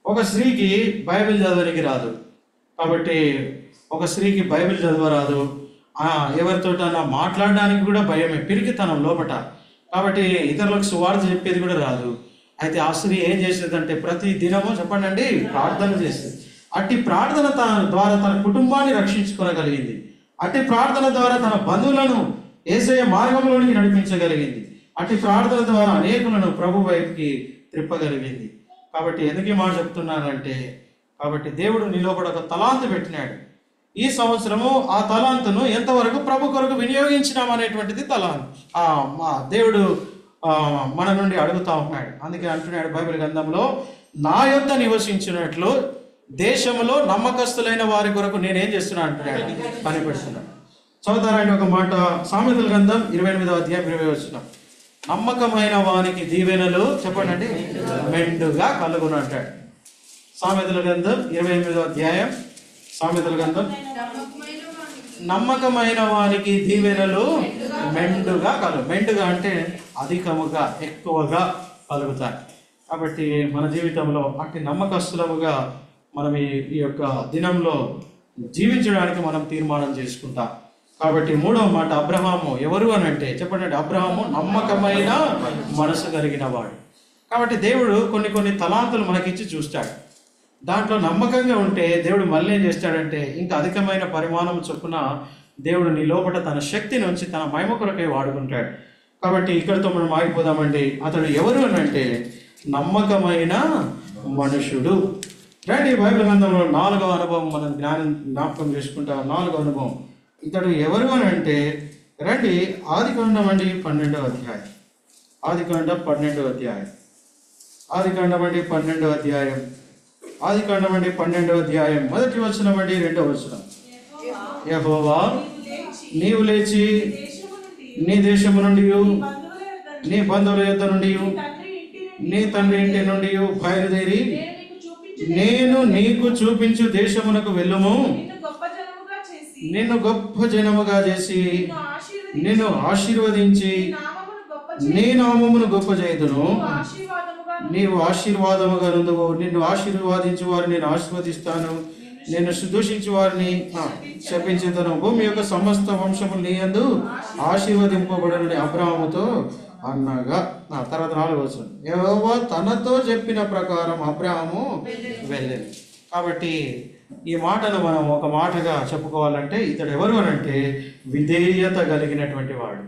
ఒక స్త్రీకి బైబిల్ చదవడానికి రాదు, కాబట్టి ఒక స్త్రీకి బైబిల్ చదవరాదు, ఎవరితోటన్నా మాట్లాడడానికి కూడా భయమే, పిరికితనం లోపట. కాబట్టి ఇతరులకు సువార్త చెప్పేది కూడా రాదు. అయితే ఆ స్త్రీ ఏం చేసేదంటే ప్రతి దినము చెప్పండి ప్రార్థన చేసేది. అట్టి ప్రార్థన ద్వారా తన కుటుంబాన్ని రక్షించుకోగలిగింది. అట్టి ప్రార్థన ద్వారా తన బంధువులను యేసయ్య మార్గంలోనికి నడిపించగలిగింది. అట్టి ప్రార్థన ద్వారా అనేకులను ప్రభు వైపుకి త్రిప్పగలిగింది. కాబట్టి ఎందుకు మాట చెప్తున్నానంటే, కాబట్టి దేవుడు నీలో కూడా ఒక తలాంతు పెట్టినాడు. ఈ సంవత్సరము ఆ తలాంతును ఎంతవరకు ప్రభు కొరకు వినియోగించినాం అనేటువంటిది తలాంతు. మా దేవుడు మన నుండి అడుగుతా ఉన్నాడు. అందుకే అంటున్నాడు బైబిల్ గ్రంథంలో, నా యొద్ద నివసించినట్లు దేశంలో నమ్మకస్తులైన వారి కొరకు నేనేం చేస్తున్నా అంటున్నాడు, పనిపెడుతున్నాడు. చదువుతారండి ఒక మాట, సామెతల గ్రంథం 28వ అధ్యాయం 20వ వచనం. నమ్మకమైన వానికి దీవెనలు చెప్పండి మెండుగా కలుగును అంటాడు. సామెతల గ్రంథం 28వ అధ్యాయం, సామెతల గ్రంథం, నమ్మకమైన వానికి దీవెనలు మెండుగా కలుగు. మెండుగా అంటే అధికముగా, ఎక్కువగా కలుగుతాయి. కాబట్టి మన జీవితంలో అట్టి నమ్మకస్తులముగా మనం ఈ యొక్క దినంలో జీవించడానికి మనం తీర్మానం చేసుకుంటాం. కాబట్టి మూడవ మాట, అబ్రహాము ఎవరు అని అంటే చెప్పండి, అబ్రహాము నమ్మకమైన మనసు కలిగిన వాడు. కాబట్టి దేవుడు కొన్ని తలాంతులు మనకిచ్చి చూస్తాడు. దాంట్లో నమ్మకంగా ఉంటే దేవుడు మళ్ళీ ఏం చేస్తాడంటే ఇంకా అధికమైన పరిమాణం చొప్పున దేవుడు నీ లోపల తన శక్తిని ఉంచి తన మహిమ కొరకై వాడుకుంటాడు. కాబట్టి ఇక్కడితో మనం ఆగిపోదామండి. అతడు ఎవరు అని అంటే నమ్మకమైన మనుషుడు. రండి బైబిల్ గ్రంథంలో 4వ అనుభవం మనం జ్ఞాపకం చేసుకుంటాం. 4వ అనుభవం ఇతడు ఎవరు అని అంటే రండి ఆదికాండం అండి 12వ అధ్యాయం. ఆదికాండం 12వ అధ్యాయం. ఆదికాండం అండి 12వ అధ్యాయం. ఆదికాండం అండి 12వ అధ్యాయం 1వ వచనం అండి 2వ వచనం. యెహోవా నీవు లేచి నీ దేశము నుండి నీ బంధువుల యొద్ద నుండి నీ తండ్రి ఇంటి నుండి బయలుదేరి నేను నీకు చూపించు దేశమునకు వెళ్ళుము. నిన్ను గొప్ప జనముగా చేసి నిన్ను ఆశీర్వదించి నీ నామమును గొప్ప చేయుదును. నీవు ఆశీర్వాదముగా నుందువు. నిన్ను ఆశీర్వాదించు వారిని నేను ఆశీర్వదిస్తాను, నిన్ను దూషించు వారిని శపించుదును. భూమి యొక్క సమస్త వంశములు నీ యందు ఆశీర్వదింపబడని అబ్రాహాముతో అన్నగా. తర్వాత 4వ వచనం, యెహోవా తనతో చెప్పిన ప్రకారం అబ్రాహాము వెళ్ళాను. కాబట్టి ఈ మాటను మనం ఒక మాటగా చెప్పుకోవాలంటే ఇతడు ఎవరు అని అంటే విధేయత కలిగినటువంటి వాడు.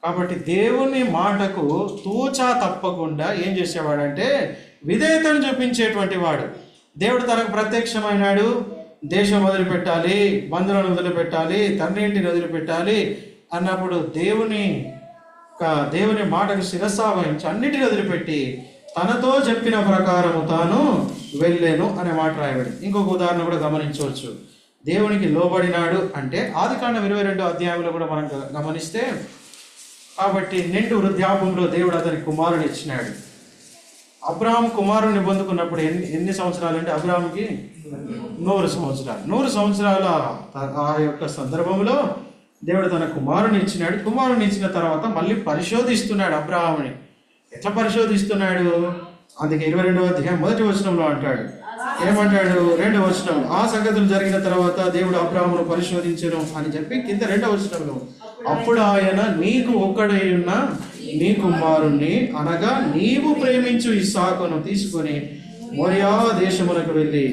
కాబట్టి దేవుని మాటకు తూచా తప్పకుండా ఏం చేసేవాడంటే విధేయతను చూపించేటువంటి వాడు. దేవుడు తనకు ప్రత్యక్షమైనాడు. దేశం వదిలిపెట్టాలి, బంధువులను వదిలిపెట్టాలి, తండ్రి ఇంటిని వదిలిపెట్టాలి అన్నప్పుడు దేవుని మాటకు శిరస్సు వహించి అన్నిటిని వదిలిపెట్టి తనతో చెప్పిన ప్రకారము తాను వెళ్ళాను అనే మాట రాయబడి. ఇంకొక ఉదాహరణ కూడా గమనించవచ్చు. దేవునికి లోబడినాడు అంటే ఆదికాండం 22వ అధ్యాయంలో కూడా మనం గమనిస్తే, కాబట్టి నిండు వృద్ధాపంలో దేవుడు అతనికి కుమారుని ఇచ్చినాడు. అబ్రహాం కుమారుని పొందుకున్నప్పుడు ఎన్ని సంవత్సరాలు అంటే అబ్రహాంకి 100 సంవత్సరాలు. 100 సంవత్సరాల ఆ యొక్క సందర్భంలో దేవుడు తన కుమారుని ఇచ్చినాడు. కుమారుని ఇచ్చిన తర్వాత మళ్ళీ పరిశోధిస్తున్నాడు అబ్రహాముని. ఎట్లా పరిశోధిస్తున్నాడు? అందుకే 22వ అధ్యాయం 1వ వచనంలో అంటాడు. ఏమంటాడు? 2వ వచనం, ఆ సంగతులు జరిగిన తర్వాత దేవుడు అబ్రహామును పరిశోధించెను అని చెప్పి కింద 2వ వచనంలో, అప్పుడు ఆయన నీకు ఒక్కడై ఉన్న నీ కుమారుణ్ణి అనగా నీవు ప్రేమించు ఇస్సాకును తీసుకొని మోరియా దేశమునకు వెళ్ళి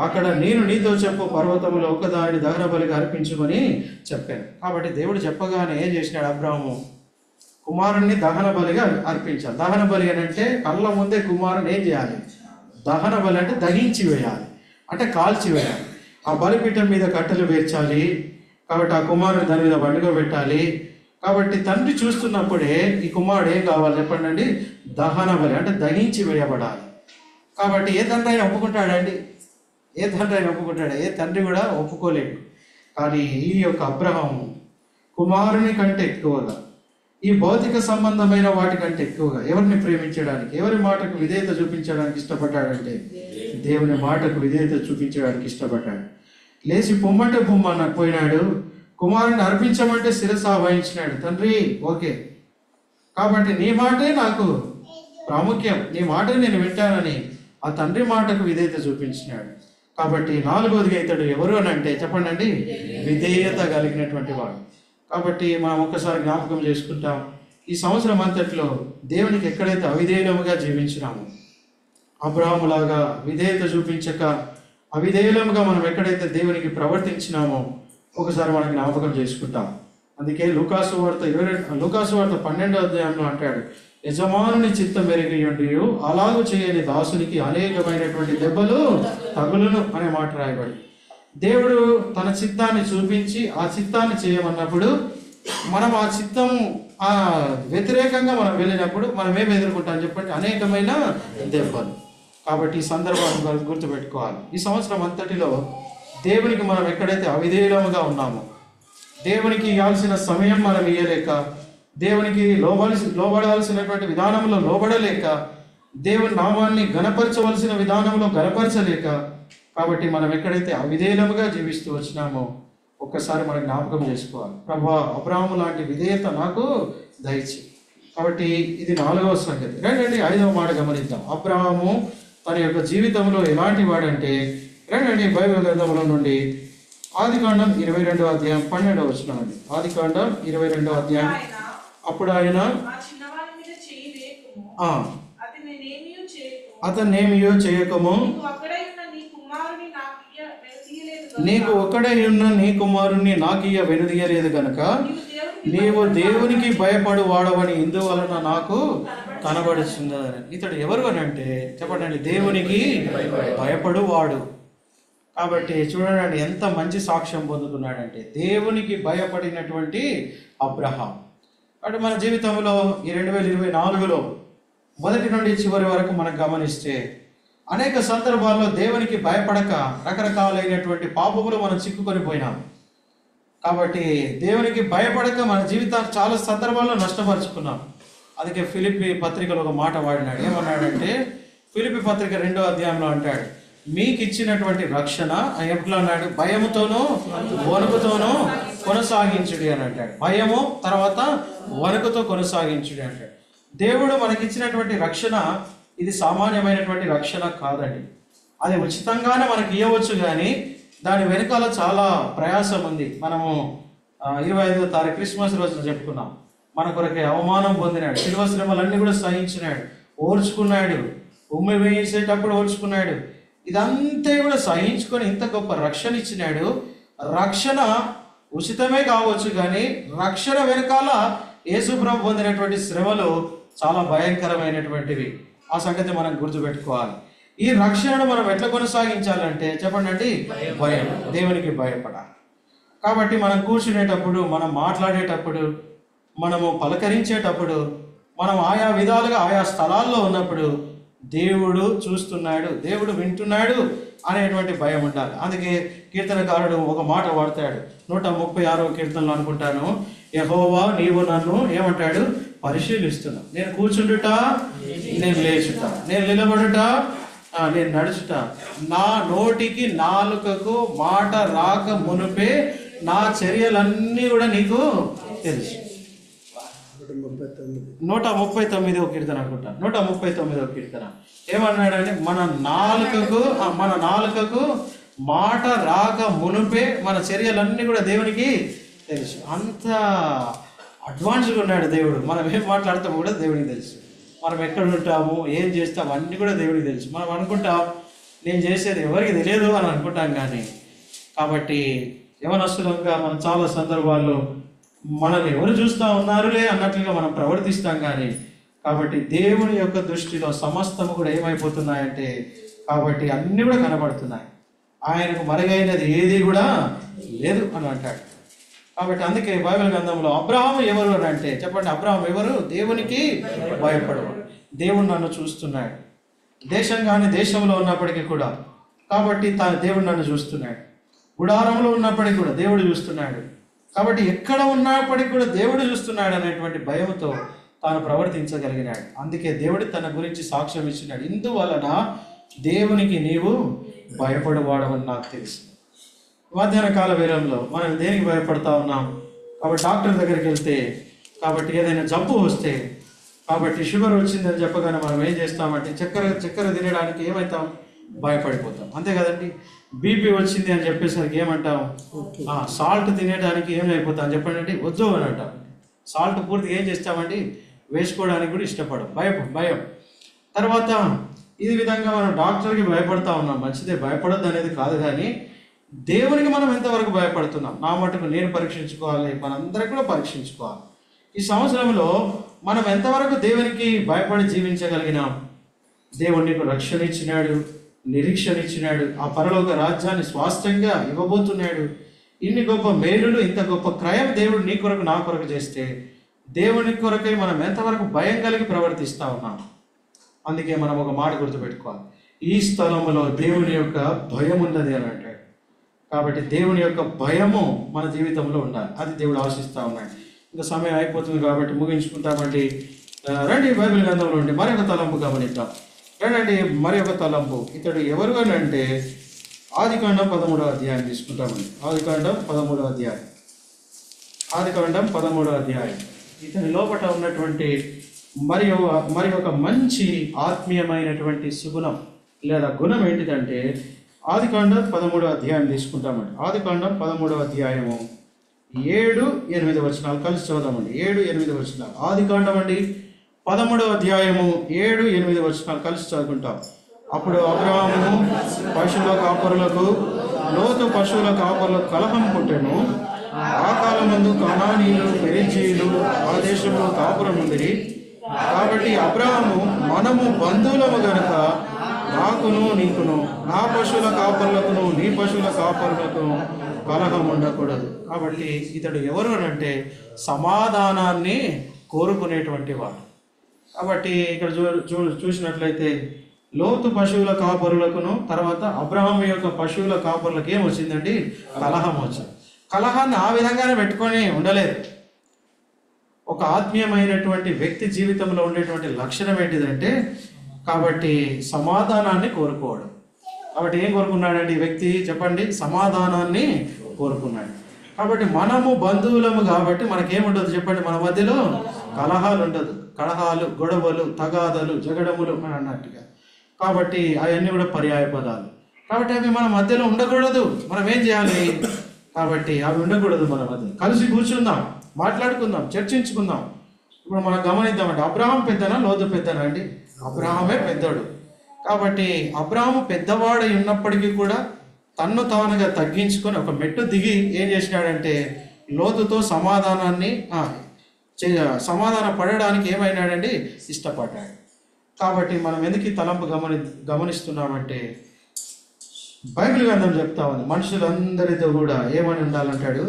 అక్కడ నేను నీతో చెప్పు పర్వతములో ఒకదాని దహన బలిగా అర్పించుకొని చెప్పాను. కాబట్టి దేవుడు చెప్పగానే ఏం చేసినాడు? అబ్రాహాము కుమారుణ్ణి దహన బలిగా అర్పించాలి. దహన బలి అని అంటే కళ్ళ ముందే కుమారుని ఏం చేయాలి? దహన బలి అంటే దహించి వేయాలి, అంటే కాల్చి వేయాలి. ఆ బలిపీఠం మీద కట్టెలు పేర్చాలి. కాబట్టి ఆ కుమారుని దాని మీద బండిగా పెట్టాలి. కాబట్టి తండ్రి చూస్తున్నప్పుడే ఈ కుమారుడు ఏం కావాలి చెప్పండి? దహన బలి అంటే దహించి వేయబడాలి. కాబట్టి ఏ తండ్రి అయినా ఒప్పుకుంటాడండి? ఏ తండ్రి అయినా ఒప్పుకుంటాడు? ఏ తండ్రి కూడా ఒప్పుకోలేడు. కానీ ఈ యొక్క అబ్రహాము కుమారుని కంటే ఎక్కువగా, ఈ భౌతిక సంబంధమైన వాటి కంటే ఎక్కువగా ఎవరిని ప్రేమించడానికి, ఎవరి మాటకు విధేయత చూపించడానికి ఇష్టపడ్డాడంటే దేవుని మాటకు విధేయత చూపించడానికి ఇష్టపడ్డాడు. లేచి పొమ్మంటే పొమ్మన్న పోయినాడు. కుమారుని అర్పించమంటే శిరస్సు వహించినాడు. తండ్రి ఓకే, కాబట్టి నీ మాటే నాకు ప్రాముఖ్యం, నీ మాటే నేను వింటానని ఆ తండ్రి మాటకు విధేయత చూపించినాడు. కాబట్టి 4వదిగా ఇతడు ఎవరు అని అంటే చెప్పండి, విధేయత కలిగినటువంటి వాడు. కాబట్టి మనం ఒక్కసారి జ్ఞాపకం చేసుకుంటాం, ఈ సంవత్సరం అంతట్లో దేవునికి ఎక్కడైతే అవిధేయులముగా జీవించినామో, అబ్రహాములాగా విధేయత చూపించక అవిధేయులముగా మనం ఎక్కడైతే దేవునికి ప్రవర్తించినామో ఒకసారి మనం జ్ఞాపకం చేసుకుంటాం. అందుకే లూకాసు వార్త 12వ అధ్యాయంలో అంటాడు, యజమానుని చిత్తం మెరిగియుండి అలాగూ చేయని దాసునికి అనేకమైనటువంటి దెబ్బలు తగులును అనే మాట రాయబడి. దేవుడు తన చిత్తాన్ని చూపించి ఆ చిత్తాన్ని చేయమన్నప్పుడు మనం ఆ చిత్తం ఆ వ్యతిరేకంగా మనం వెళ్ళినప్పుడు మనం ఏం ఎదుర్కొంటాం చెప్పండి? అనేకమైన దెబ్బలు. కాబట్టి ఈ సందర్భాన్ని గుర్తుపెట్టుకోవాలి. ఈ సంవత్సరం అంతటిలో దేవునికి మనం ఎక్కడైతే అవిధేయులముగా ఉన్నామో, దేవునికి ఇవ్వాల్సిన సమయం మనం ఇయ్యలేక, దేవునికి లోబడాల్సినటువంటి విధానంలో లోబడలేక, దేవుని నామాన్ని గణపరచవలసిన విధానంలో గణపరచలేక, కాబట్టి మనం ఎక్కడైతే అవిధేయులముగా జీవిస్తూ వచ్చినామో ఒక్కసారి మనం జ్ఞాపకం చేసుకోవాలి. ప్రభువా, అబ్రాహాము లాంటి విధేయత నాకు దయచి. కాబట్టి ఇది 4వ సంగతి. రండి 5వ మాట గమనిద్దాం. అబ్రాహాము తన యొక్క జీవితంలో ఎలాంటి వాడంటే, రండి బైబిల్ గ్రంథంలో నుండి ఆదికాండం 22వ అధ్యాయం 12వ వచనం అండి. ఆదికాండం 22వ అధ్యాయం. అప్పుడు ఆయన అతన్నేమియో చేయకము, నీకు ఒక్కడై ఉన్న నీ కుమారుణ్ణి నాకియ్య వెనుదీయలేదు గనుక నీవు దేవునికి భయపడు వాడవని ఇందువలన నాకు కనబడుచున్నదని. ఇతడు ఎవరు అని అంటే చెప్పండి, దేవునికి భయపడు వాడు. కాబట్టి చూడండి ఎంత మంచి సాక్ష్యం పొందుతున్నాడంటే, దేవునికి భయపడినటువంటి అబ్రహాం. అంటే మన జీవితంలో ఈ 2024లో మొదటి నుండి చివరి వరకు మనం గమనిస్తే అనేక సందర్భాల్లో దేవునికి భయపడక రకరకాలైనటువంటి పాపములు మనం చిక్కుకొని పోయినాం. కాబట్టి దేవునికి భయపడక మన జీవితాన్ని చాలా సందర్భాల్లో నష్టపరుచుకున్నాం. అందుకే ఫిలిప్పి పత్రికలో ఒక మాట వాడినాడు. ఏమన్నాడంటే, ఫిలిప్పి పత్రిక 2వ అధ్యాయంలో అంటాడు, మీకు ఇచ్చినటువంటి రక్షణ ఎట్లా అన్నాడు? భయముతోనూ వణుకుతోనూ కొనసాగించుడి అని అంటాడు. భయము తర్వాత వణుకుతో కొనసాగించుడి అంటాడు. దేవుడు మనకిచ్చినటువంటి రక్షణ ఇది సామాన్యమైనటువంటి రక్షణ కాదండి. అది ఉచితంగానే మనకి ఇవ్వచ్చు, కానీ దాని వెనకాల చాలా ప్రయాసం ఉంది. మనము 25వ తారీఖు క్రిస్మస్ రోజున చెప్పుకున్నాం. మన కొరకే అవమానం పొందినాడు, శిలువ శ్రమలన్నీ కూడా సహించినాడు, ఓర్చుకున్నాడు, ఉమ్మి వేసేటప్పుడు ఓర్చుకున్నాడు. ఇదంతా కూడా సహించుకొని ఇంత గొప్ప రక్షణ ఇచ్చినాడు. రక్షణ ఉచితమే కావచ్చు, కానీ రక్షణ వెనకాల యేసుప్రభు పొందినటువంటి శ్రమలు చాలా భయంకరమైనటువంటివి. ఆ సంగతి మనం గుర్తుపెట్టుకోవాలి. ఈ రక్షణను మనం ఎట్లా కొనసాగించాలంటే చెప్పండి, భయం, దేవునికి భయపడాలి. కాబట్టి మనం కూర్చునేటప్పుడు, మనం మాట్లాడేటప్పుడు, మనము పలకరించేటప్పుడు, మనం ఆయా విధాలుగా ఆయా స్థలాల్లో ఉన్నప్పుడు దేవుడు చూస్తున్నాడు, దేవుడు వింటున్నాడు అనేటువంటి భయం ఉండాలి. అందుకే కీర్తనకారుడు ఒక మాట వాడతాడు 136వ కీర్తనలో అనుకుంటాను, యెహోవా నీవు నన్ను ఏమంటాడు? పరిశీలిస్తున్నా. నేను కూర్చుండుట, నేను లేచుట, నేను నిలబడుట, నేను నడుచుట, నా నోటికి నాలుకకు మాట రాక మునుపే నా చర్యలన్నీ కూడా నీకు తెలుసు. 139వ కీర్తన అనుకుంటా, 139వ కీర్తన ఏమన్నాడంటే, మన నాలుకకు మాట రాక మునుపే మన చర్యలన్నీ కూడా దేవునికి తెలుసు. అంత అడ్వాన్స్గా ఉన్నాడు దేవుడు. మనం ఏం మాట్లాడతామో కూడా దేవుడికి తెలుసు. మనం ఎక్కడ ఉంటాము, ఏం చేస్తాము అన్నీ కూడా దేవుడికి తెలుసు. మనం అనుకుంటాం నేను చేసేది ఎవరికి తెలియదు అని అనుకుంటాం, కానీ కాబట్టి యవనస్తులంగా మనం చాలా సందర్భాల్లో మనల్ని ఎవరు చూస్తూ ఉన్నారులే అన్నట్లుగా మనం ప్రవర్తిస్తాం. కానీ కాబట్టి దేవుని యొక్క దృష్టిలో సమస్తము కూడా ఏమైపోతున్నాయంటే, కాబట్టి అన్నీ కూడా కనబడుతున్నాయి. ఆయనకు మరుగైనది ఏది కూడా లేదు అని అంటాడు. కాబట్టి అందుకే బైబిల్ గ్రంథంలో అబ్రహాము ఎవరు అని అంటే చెప్పండి, అబ్రహాము ఎవరు? దేవునికి భయపడవాడు. దేవుడు నన్ను చూస్తున్నాడు. దేశంలో ఉన్నప్పటికీ కూడా కాబట్టి దేవుడు నన్ను చూస్తున్నాడు. గుడారంలో ఉన్నప్పటికీ కూడా దేవుడు చూస్తున్నాడు. కాబట్టి ఎక్కడ ఉన్నప్పటికీ కూడా దేవుడు చూస్తున్నాడు అనేటువంటి భయంతో తాను ప్రవర్తించగలిగినాడు. అందుకే దేవుడు తన గురించి సాక్ష్యం ఇచ్చినాడు, ఇందువలన దేవునికి నీవు భయపడవాడవని నాకు తెలుసు. మధ్యాహ్న కాల వేళల్లో మనం దేనికి భయపడతా ఉన్నాం? కాబట్టి డాక్టర్ దగ్గరికి వెళ్తే, కాబట్టి ఏదైనా జబ్బు వస్తే, కాబట్టి షుగర్ వచ్చిందని చెప్పగానే మనం ఏం చేస్తామంటే చక్కెర తినడానికి ఏమవుతాం? భయపడిపోతాం, అంతే కదండి. బీపీ వచ్చింది అని చెప్పేసరికి ఏమంటాం? సాల్ట్ తినేడానికి ఏమైపోతాం చెప్పండి, వద్దు అని అంటాం. సాల్ట్ పూర్తిగా ఏం చేస్తామండి? వేసుకోవడానికి కూడా ఇష్టపడం, భయం. తర్వాత ఇది విధంగా మనం డాక్టర్కి భయపడతా ఉన్నాం. మంచిదే, భయపడద్దు అనేది కాదు, కానీ దేవునికి మనం ఎంతవరకు భయపడుతున్నాం? నా మటుకు నేను పరీక్షించుకోవాలి, మనందరం కూడా పరీక్షించుకోవాలి. ఈ సంవత్సరంలో మనం ఎంతవరకు దేవునికి భయపడి జీవించగలిగినాం? దేవుడు నీకు రక్షణ ఇచ్చినాడు, నిరీక్షణ ఇచ్చినాడు. ఆ పరలోక రాజ్యాన్ని స్వాస్థ్యంగా ఇవ్వబోతున్నాడు. ఇన్ని గొప్ప మేలులు, ఇంత గొప్ప క్రయం దేవుడు నీ కొరకు నా కొరకు చేస్తే దేవుని కొరకై మనం ఎంతవరకు భయం కలిగి ప్రవర్తిస్తా ఉన్నాం. అందుకే మనం ఒక మాట గుర్తుపెట్టుకోవాలి, ఈ స్థలంలో దేవుని యొక్క భయం ఉన్నది అని అంటాడు. కాబట్టి దేవుని యొక్క భయము మన జీవితంలో ఉండాలి. అది దేవుడు ఆశిస్తూ ఉన్నాడు. ఇంకా సమయం అయిపోతుంది కాబట్టి ముగించుకుంటామండి. రండి బైబిల్ గ్రంథంలో ఉండి మరి ఒక తలంపు గమనిద్దాం. రండి మరి ఒక తలంపు. ఇతడు ఎవరు అని అంటే ఆదికాండం 13వ అధ్యాయం తీసుకుంటామండి. ఆదికాండం 13వ అధ్యాయం. ఆదికాండం 13వ అధ్యాయం. ఇతని లోపల ఉన్నటువంటి మరి ఒక మంచి ఆత్మీయమైనటువంటి సుగుణం లేదా గుణం ఏంటిదంటే ఆదికాండం 13వ అధ్యాయం తీసుకుంటామండి. ఆదికాండం 13వ అధ్యాయము 7-8 వచనాలు కలిసి చదువుదామండి. 7-8 వచనాలు. ఆదికాండం అండి 13వ అధ్యాయము 7-8 వచనాలు కలిసి చదువుకుంటాం. అప్పుడు అబ్రాహాము పశువుల కాపరులకు, లోతు పశువుల కాపరులకు కలహం పుట్టెను. ఆ కాలమందు కనానీయులు, పెరిజీయులు ఆ దేశంలో కాపురం ఉండిరి. కాబట్టి అబ్రాహాము, మనము బంధువులము గనుక నాకును నీకును, నా పశువుల కాపరులకును నీ పశువుల కాపరులకు కలహం ఉండకూడదు. కాబట్టి ఇతడు ఎవరు అంటే సమాధానాన్ని కోరుకునేటువంటి వాడు. కాబట్టి ఇక్కడ చూసినట్లయితే లోతు పశువుల కాపరులకును తర్వాత అబ్రహాం యొక్క పశువుల కాపరులకు ఏం వచ్చిందండి? కలహం వచ్చింది. కలహాన్ని ఆ విధంగానే పెట్టుకొని ఉండలేదు. ఒక ఆత్మీయమైనటువంటి వ్యక్తి జీవితంలో ఉండేటువంటి లక్షణం ఏంటిదంటే కాబట్టి సమాధానాన్ని కోరుకోవడం. కాబట్టి ఏం కోరుకున్నాడండి ఈ వ్యక్తి చెప్పండి? సమాధానాన్ని కోరుకున్నాడు. కాబట్టి మనము బంధువులము కాబట్టి మనకేముండదు చెప్పండి? మన మధ్యలో కలహాలు ఉండదు. కలహాలు, గొడవలు, తగాదలు, జగడములు అని అన్నట్టుగా. కాబట్టి అవన్నీ కూడా పర్యాయ పదాలు. కాబట్టి అవి మన మధ్యలో ఉండకూడదు. మనం ఏం చేయాలి? కాబట్టి అవి ఉండకూడదు. మన మధ్య కలిసి కూర్చుందాం, మాట్లాడుకుందాం, చర్చించుకుందాం. ఇప్పుడు మనం గమనిద్దామండి, అబ్రహాం పెద్దనా లోతు పెద్దనా అండి? అబ్రహామే పెద్దోడు. కాబట్టి అబ్రహాము పెద్దవాడై ఉన్నప్పటికీ కూడా తన్ను తానుగా తగ్గించుకొని ఒక మెట్టు దిగి ఏం చేసినాడంటే లోతుతో సమాధాన పడడానికి ఏమైనాడండి? ఇష్టపడ్డాడు. కాబట్టి మనం ఎందుకు ఈ తలంపు గమనిస్తున్నామంటే బైబిల్ గ్రంథం చెప్తా ఉంది మనుషులందరితో కూడా ఏమని ఉండాలంటాడు?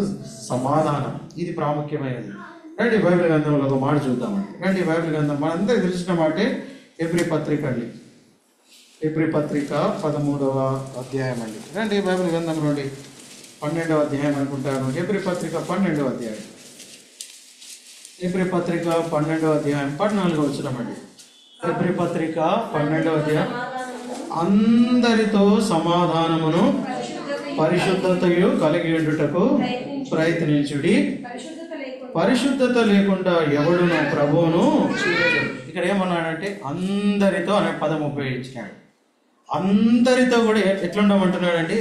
సమాధానం. ఇది ప్రాముఖ్యమైనది. రండి బైబిల్ గ్రంథంలో ఒక మాట చూద్దామండి. రండి బైబిల్ గ్రంథం మనందరికీ తెలిసిన మాటే ఎబ్రీ పత్రిక అండి. ఎబ్రీ పత్రిక 13వ అధ్యాయం అండి. రండి బైబిల్ గ్రంథం నుండి 12వ అధ్యాయం అనుకుంటాను. ఎబ్రీ పత్రిక 12వ అధ్యాయం. ఎబ్రీ పత్రిక 12వ అధ్యాయం 14వ వచనమండి. ఎబ్రీ పత్రిక 12వ అధ్యాయం. అందరితో సమాధానమును పరిశుద్ధతయు కలిగి ఉండుటకు ప్రయత్నించుడి. పరిశుద్ధత లేకుండా ఎవడును ప్రభువును చూడడు. ఇక్కడ ఏమన్నాడంటే అందరితో అనే పదం ఉపయోగించినాడు. అందరితో కూడా ఎట్లుండమంటున్నాడండి?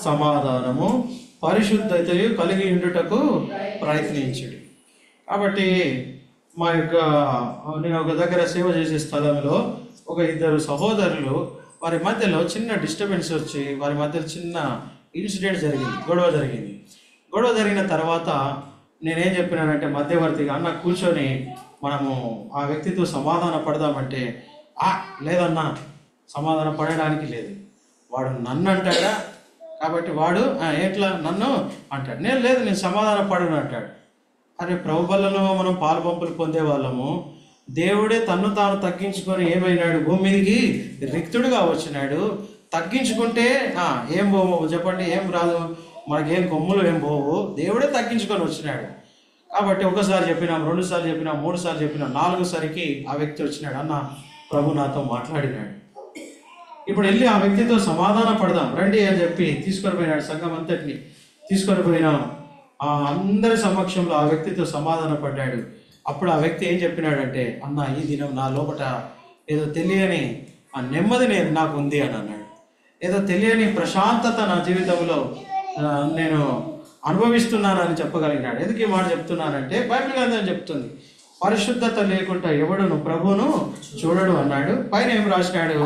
సమాధానము పరిశుద్ధతయు కలిగి ఉండుటకు ప్రయత్నించుడి. కాబట్టి నేను ఒక దగ్గర సేవ చేసే స్థలంలో ఒక 2 సహోదరులు వారి మధ్యలో చిన్న డిస్టర్బెన్స్ వచ్చి వారి మధ్యలో చిన్న ఇన్సిడెంట్ జరిగింది, గొడవ జరిగిన తర్వాత నేనేం చెప్పినానంటే మధ్యవర్తిగా అన్న కూర్చొని మనము ఆ వ్యక్తితో సమాధాన పడదామంటే లేదన్నా సమాధాన పడడానికి లేదు, వాడు నన్ను అంటాడా కాబట్టి వాడు ఎట్లా నన్ను అంటాడు, నేను సమాధాన పడను అంటాడు. అరే ప్రభు బల్లలో మనం పాలు పంపులు పొందే వాళ్ళము, దేవుడే తన్ను తాను తగ్గించుకొని ఏమైనాడు? భూమి మీదకి రిక్తుడుగా వచ్చినాడు. తగ్గించుకుంటే ఏం పోవు చెప్పండి? ఏం రాదు మనకేం కొమ్ములు ఏం పోవు. దేవుడే తగ్గించుకొని వచ్చినాడు. కాబట్టి ఒకసారి చెప్పినాం, 2 సార్లు చెప్పినాం, 3 సార్లు చెప్పినాం, 4సారికి ఆ వ్యక్తి వచ్చినాడు. అన్న ప్రభు నాతో మాట్లాడినాడు, ఇప్పుడు వెళ్ళి ఆ వ్యక్తితో సమాధాన పడదాం రండి అని చెప్పి తీసుకొని పోయినాడు. సంఘం అంతటిని తీసుకొని పోయినాం. అందరి సమక్షంలో ఆ వ్యక్తితో సమాధాన పడ్డాడు. అప్పుడు ఆ వ్యక్తి ఏం చెప్పినాడంటే అన్న ఈ దినం నా లోపల ఏదో తెలియని నెమ్మది నాకు ఉంది అని అన్నాడు. ఏదో తెలియని ప్రశాంతత నా జీవితంలో నేను అనుభవిస్తున్నానని చెప్పగలిగినాడు. ఎందుకు ఈ మాట చెప్తున్నానంటే బైబిల్ గ్రంథం చెప్తుంది పరిశుద్ధత లేకుండా ఎవడును ప్రభువును చూడడు అన్నాడు. పైన ఏం రాసినాడు?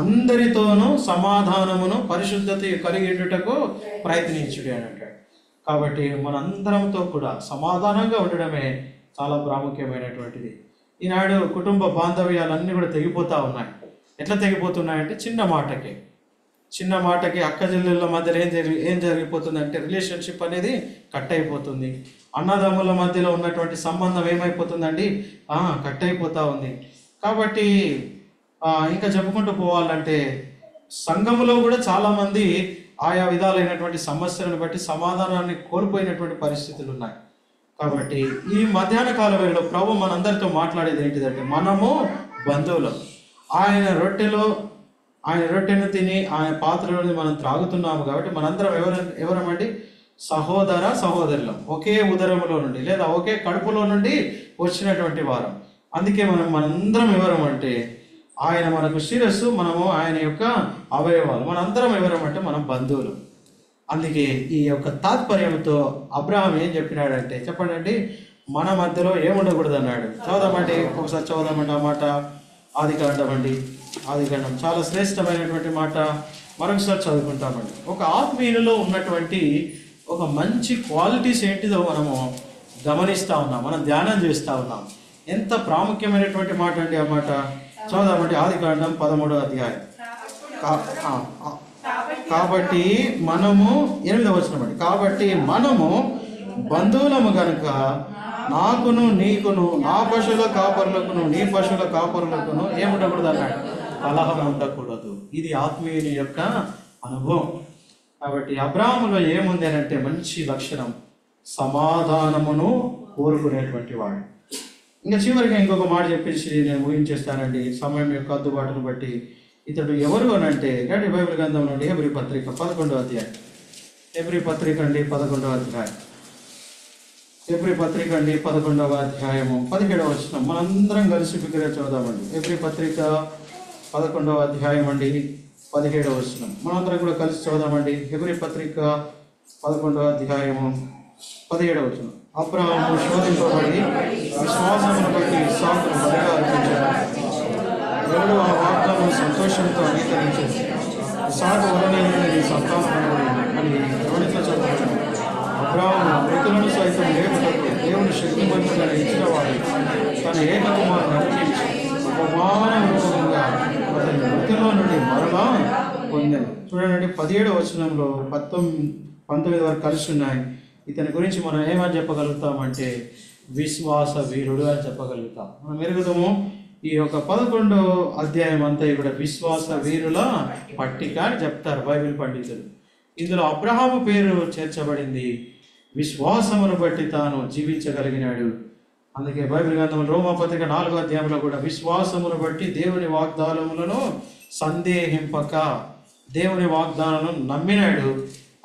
అందరితోనూ సమాధానమును పరిశుద్ధత కలిగినటకు ప్రయత్నించుడి అని అంటాడు. కాబట్టి మనందరంతో కూడా సమాధానంగా ఉండడమే చాలా ప్రాముఖ్యమైనటువంటిది. ఈనాడు కుటుంబ బాంధవ్యాలన్నీ కూడా తెగిపోతూ ఉన్నాయి. ఎట్లా తెగిపోతున్నాయంటే చిన్న మాటకే చిన్న మాటకి అక్క చెల్లెళ్ళ మధ్యలో ఏం జరిగిపోతుంది అంటే రిలేషన్షిప్ అనేది కట్ అయిపోతుంది. అన్నదమ్ముల మధ్యలో ఉన్నటువంటి సంబంధం ఏమైపోతుందండి, కట్ అయిపోతూ ఉంది. కాబట్టి ఇంకా చెప్పుకుంటూ పోవాలంటే సంఘములో కూడా చాలామంది ఆయా విధాలైనటువంటి సమస్యలను బట్టి సమాధానాన్ని కోల్పోయినటువంటి పరిస్థితులు ఉన్నాయి. కాబట్టి ఈ మధ్యాహ్న కాల వేళలో ప్రభు మనందరితో మాట్లాడేది ఏంటిదంటే, మనము బంధువులు. ఆయన రొట్టెను తిని ఆయన పాత్రలోని మనం త్రాగుతున్నాము. కాబట్టి మనందరం ఎవరమండి, సహోదరులం. ఒకే ఉదరములో నుండి లేదా ఒకే కడుపులో నుండి వచ్చినటువంటి వారం. అందుకే మనందరం ఎవరమంటే, ఆయన మనకు శిరస్సు, మనము ఆయన యొక్క అవయవాలు. మనందరం ఎవరమంటే మనం బంధువులు. అందుకే ఈ యొక్క తాత్పర్యంతో అబ్రహాం ఏం చెప్పినాడంటే, చెప్పండి, మన మధ్యలో ఏముండకూడదు అన్నాడు. చదువుదామండి, ఒకసారి చదువుదామండి ఆ మాట. ఆదికాండం చాలా శ్రేష్టమైనటువంటి మాట. మరొకసారి చదువుకుంటామండి. ఒక ఆత్మీయులలో ఉన్నటువంటి ఒక మంచి క్వాలిటీస్ ఏంటిదో మనము గమనిస్తూ ఉన్నాం, మనం ధ్యానం చేస్తూ ఉన్నాం. ఎంత ప్రాముఖ్యమైనటువంటి మాట అండి ఆ మాట. చదువుదామండి ఆదికాండం 13వ అధ్యాయం. కాబట్టి మనము 8వ వచనం. కాబట్టి మనము బంధువులము గనుక నాకును నీకును, నా పశువుల కాపరులకును నీ పశువుల కాపరులకును ఏముండకూడదు అన్నాడు, కలహం ఉండకూడదు. ఇది ఆత్మీయుని యొక్క అనుభవం. కాబట్టి అబ్రాహాములో ఏముంది అని అంటే మంచి లక్షణం, సమాధానమును కోరుకునేటువంటి వాడు. ఇంకా చివరిగా ఇంకొక మాట చెప్పేసి నేను ఊహించేస్తానండి సమయం యొక్క అందుబాటును బట్టి. ఇతడు ఎవరు అని అంటే గట్టి బైబిల్ గ్రంథం నుండి హెబ్రీ పత్రిక 11వ అధ్యాయం. హెబ్రీ పత్రిక అండి 11వ అధ్యాయం. హెబ్రీ పత్రిక అండి 11వ అధ్యాయము 17వ వచనం. మనందరం కలిసి బిగ్గరగా చదువుదామండి. హెబ్రీ పత్రిక 11వ అధ్యాయం అండి 17వ వచనం. మనందరం కూడా కలిసి చదువుదామండి. హెబ్రీ పత్రిక 11వ అధ్యాయము 17వ వచనం. అబ్రహాము శోధింపబడి విశ్వాసమును బట్టి ఇస్సాకును బలిగా అర్పించాడు. ఎవడు ఆ వాగ్దానం సంతోషంతో అంగీకరించింది, ఇస్సాకు వలనైనది సంతానం అని ఎవరితో చదువుతాడు. అబ్రహాము మృతులను సైతం లేపుటకు దేవుని శక్తిమంతుగా ఇచ్చిన వాడు తన ఏకకుమారుని అనుగ్రహించి ఉపమాన రూపంగా అతని మృతుల్లో నుండి మరలా పొందాడు. చూడండి 17వ వచనంలో 19 వరకు కలిసి ఉన్నాయి. ఇతని గురించి మనం ఏమని చెప్పగలుగుతామంటే విశ్వాస వీరుడు అని చెప్పగలుగుతాం. మనం ఎరుగుతాము ఈ యొక్క 11వ అధ్యాయం అంతా ఇక్కడ విశ్వాస వీరుల పట్టిక అని చెప్తారు బైబిల్ పండితులు. ఇందులో అబ్రహాము పేరు చేర్చబడింది. విశ్వాసమును బట్టి తాను జీవించగలిగినాడు. అందుకే బైబిల్ గ్రంథం రోమాపత్రిక 4వ అధ్యాయంలో కూడా విశ్వాసమును బట్టి దేవుని వాగ్దానములను సందేహింపక దేవుని వాగ్దానాలను నమ్మినాడు.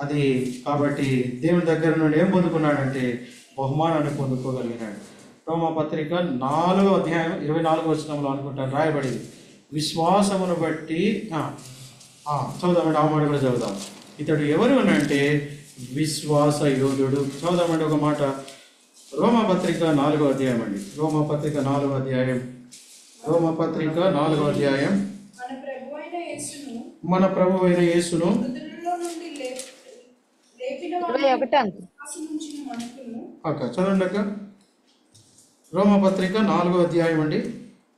అది కాబట్టి దేవుని దగ్గర నుండి ఏం పొందుకున్నాడంటే బహుమానాన్ని పొందుకోగలిగినాడు. రోమాపత్రిక 4వ అధ్యాయం 24వ వచనంలో అనుకుంటాను రాయబడింది, విశ్వాసమును బట్టి చదువుదామండి. ఆ మాట కూడా చదువుదాం. ఇతడు ఎవరు అని అంటే విశ్వాస యోధుడు. చదువుదామండి ఒక మాట. రోమాపత్రిక 4వ అధ్యాయం అండి. రోమాపత్రిక 4వ అధ్యాయం. రోమాపత్రిక 4వ అధ్యాయం. మన ప్రభు అయిన యేసును చదవండి అక్క. రోమపత్రిక 4వ అధ్యాయం అండి.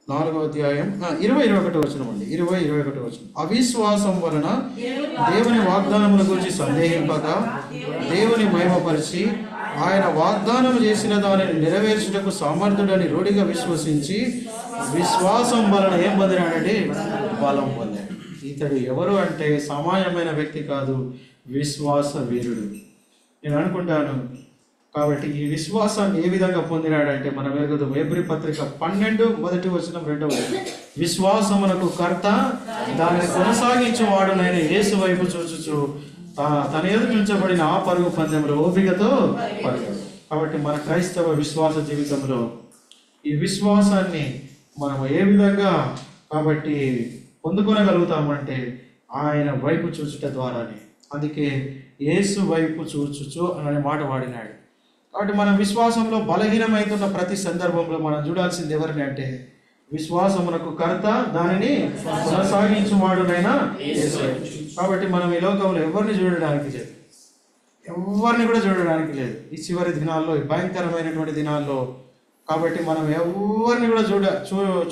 4వ అధ్యాయం 21వ వచనం అండి. 21వ వచనం. అవిశ్వాసం వలన దేవుని వాగ్దానముల గురించి సందేహింపక దేవుని మహిమపరిచి ఆయన వాగ్దానం చేసిన దానిని నెరవేర్చుటకు సమర్థుడని రూఢిగా విశ్వసించి విశ్వాసం వలన ఏం పొందినాడండి, బలం పొందాడు. ఇతడు ఎవరు అంటే సామాన్యమైన వ్యక్తి కాదు, విశ్వాస వీరుడు. నేను అనుకుంటాను కాబట్టి ఈ విశ్వాసాన్ని ఏ విధంగా పొందినాడంటే మనం ఎరుగుదాం. హెబ్రీ పత్రిక 12 మొదటి వచనం 2వ వచనం. విశ్వాసమునకు కర్త దానిని కొనసాగించువాడునైన యేసు వైపు చూచుచు తన ఎదుట ఉంచబడిన ఆ పరుగు పందెంలో ఓపికతో పరిగెడు. కాబట్టి మన క్రైస్తవ విశ్వాస జీవితంలో ఈ విశ్వాసాన్ని మనం ఏ విధంగా కాబట్టి పొందుకొనగలుగుతామంటే ఆయన వైపు చూచుట ద్వారానే. అందుకే యేసు వైపు చూచుచు అనే మాట వాడినాడు. కాబట్టి మనం విశ్వాసంలో బలహీనమవుతున్న ప్రతి సందర్భంలో మనం చూడాల్సింది ఎవరిని అంటే విశ్వాసమునకు కర్త దానిని కొనసాగించువాడునైనా యేసు. కాబట్టి మనం ఈ లోకంలో ఎవరిని చూడడానికి లేదు, ఎవరిని కూడా చూడడానికి లేదు ఈ చివరి దినాల్లో, ఈ భయంకరమైనటువంటి దినాల్లో. కాబట్టి మనం ఎవరిని కూడా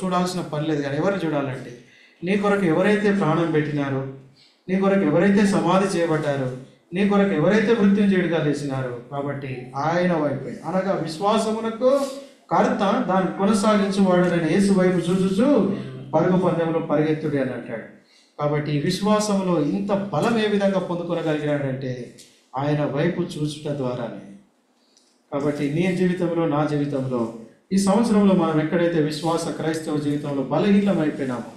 చూడాల్సిన పని లేదు. కానీ ఎవరిని చూడాలంటే నీ కొరకు ఎవరైతే ప్రాణం పెట్టినారో, నీ కొరకు ఎవరైతే సమాధి చేయబడ్డారో, నీ కొరకు ఎవరైతే మృత్యుంజయుడిగా లేచినారో, కాబట్టి ఆయన వైపే అనగా విశ్వాసమునకు కర్త దాన్ని కొనసాగించువాడని యేసు వైపు చూచుచు పరుగు పందెంలో పరిగెత్తుడి అని అంటాడు. కాబట్టి ఈ విశ్వాసంలో ఇంత బలం ఏ విధంగా పొందుకొనగలిగినాడంటే ఆయన వైపు చూచుట ద్వారానే. కాబట్టి నీ జీవితంలో, నా జీవితంలో ఈ సంవత్సరంలో మనం ఎక్కడైతే విశ్వాస క్రైస్తవ జీవితంలో బలహీనమైపోయినామో,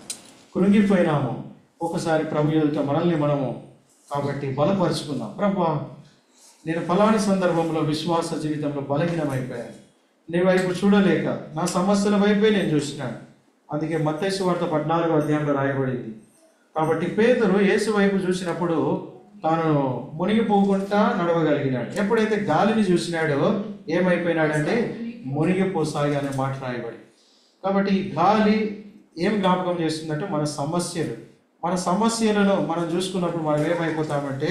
కృంగిపోయినామో, ఒకసారి ప్రభు ఎదుట మనల్ని మనము కాబట్టి బలపరుచుకుందాం. ప్రభు, నేను ఫలాని సందర్భంలో విశ్వాస జీవితంలో బలహీనమైపోయాను, నీ వైపు చూడలేక నా సమస్యల వైపే నేను చూసినాను. అందుకే మత్తయి సువార్త 14వ అధ్యాయంలో రాయబడింది. కాబట్టి పేతురు యేసు వైపు చూసినప్పుడు తాను మునిగిపోకుండా నడవగలిగినాడు. ఎప్పుడైతే గాలిని చూసినాడో ఏమైపోయినాడంటే మునిగిపోసాగి అనే మాట రాయబడి. కాబట్టి ఈ గాలి ఏం జ్ఞాపకం చేస్తుందంటే మన సమస్యలను మనం చూసుకున్నప్పుడు మనం ఏమైపోతామంటే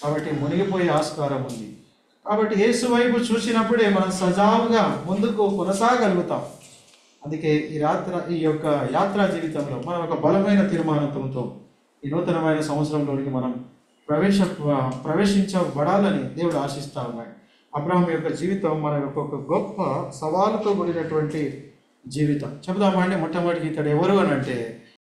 కాబట్టి మునిగిపోయే ఆస్కారం ఉంది. కాబట్టి యేసు వైపు చూసినప్పుడే మనం సజావుగా ముందుకు కొనసాగలుగుతాం. అందుకే ఈ యొక్క యాత్రా జీవితంలో మనం ఒక బలమైన తీర్మానంతో ఈ నూతనమైన సంవత్సరంలోనికి మనం ప్రవేశించబడాలని దేవుడు ఆశిస్తా ఉన్నాడు. అబ్రహాం యొక్క జీవితం మన యొక్క ఒక గొప్ప సవాలుతో కూడినటువంటి జీవితం. చెబుదామా అంటే మొట్టమొదటికి ఇతడు ఎవరు అని అంటే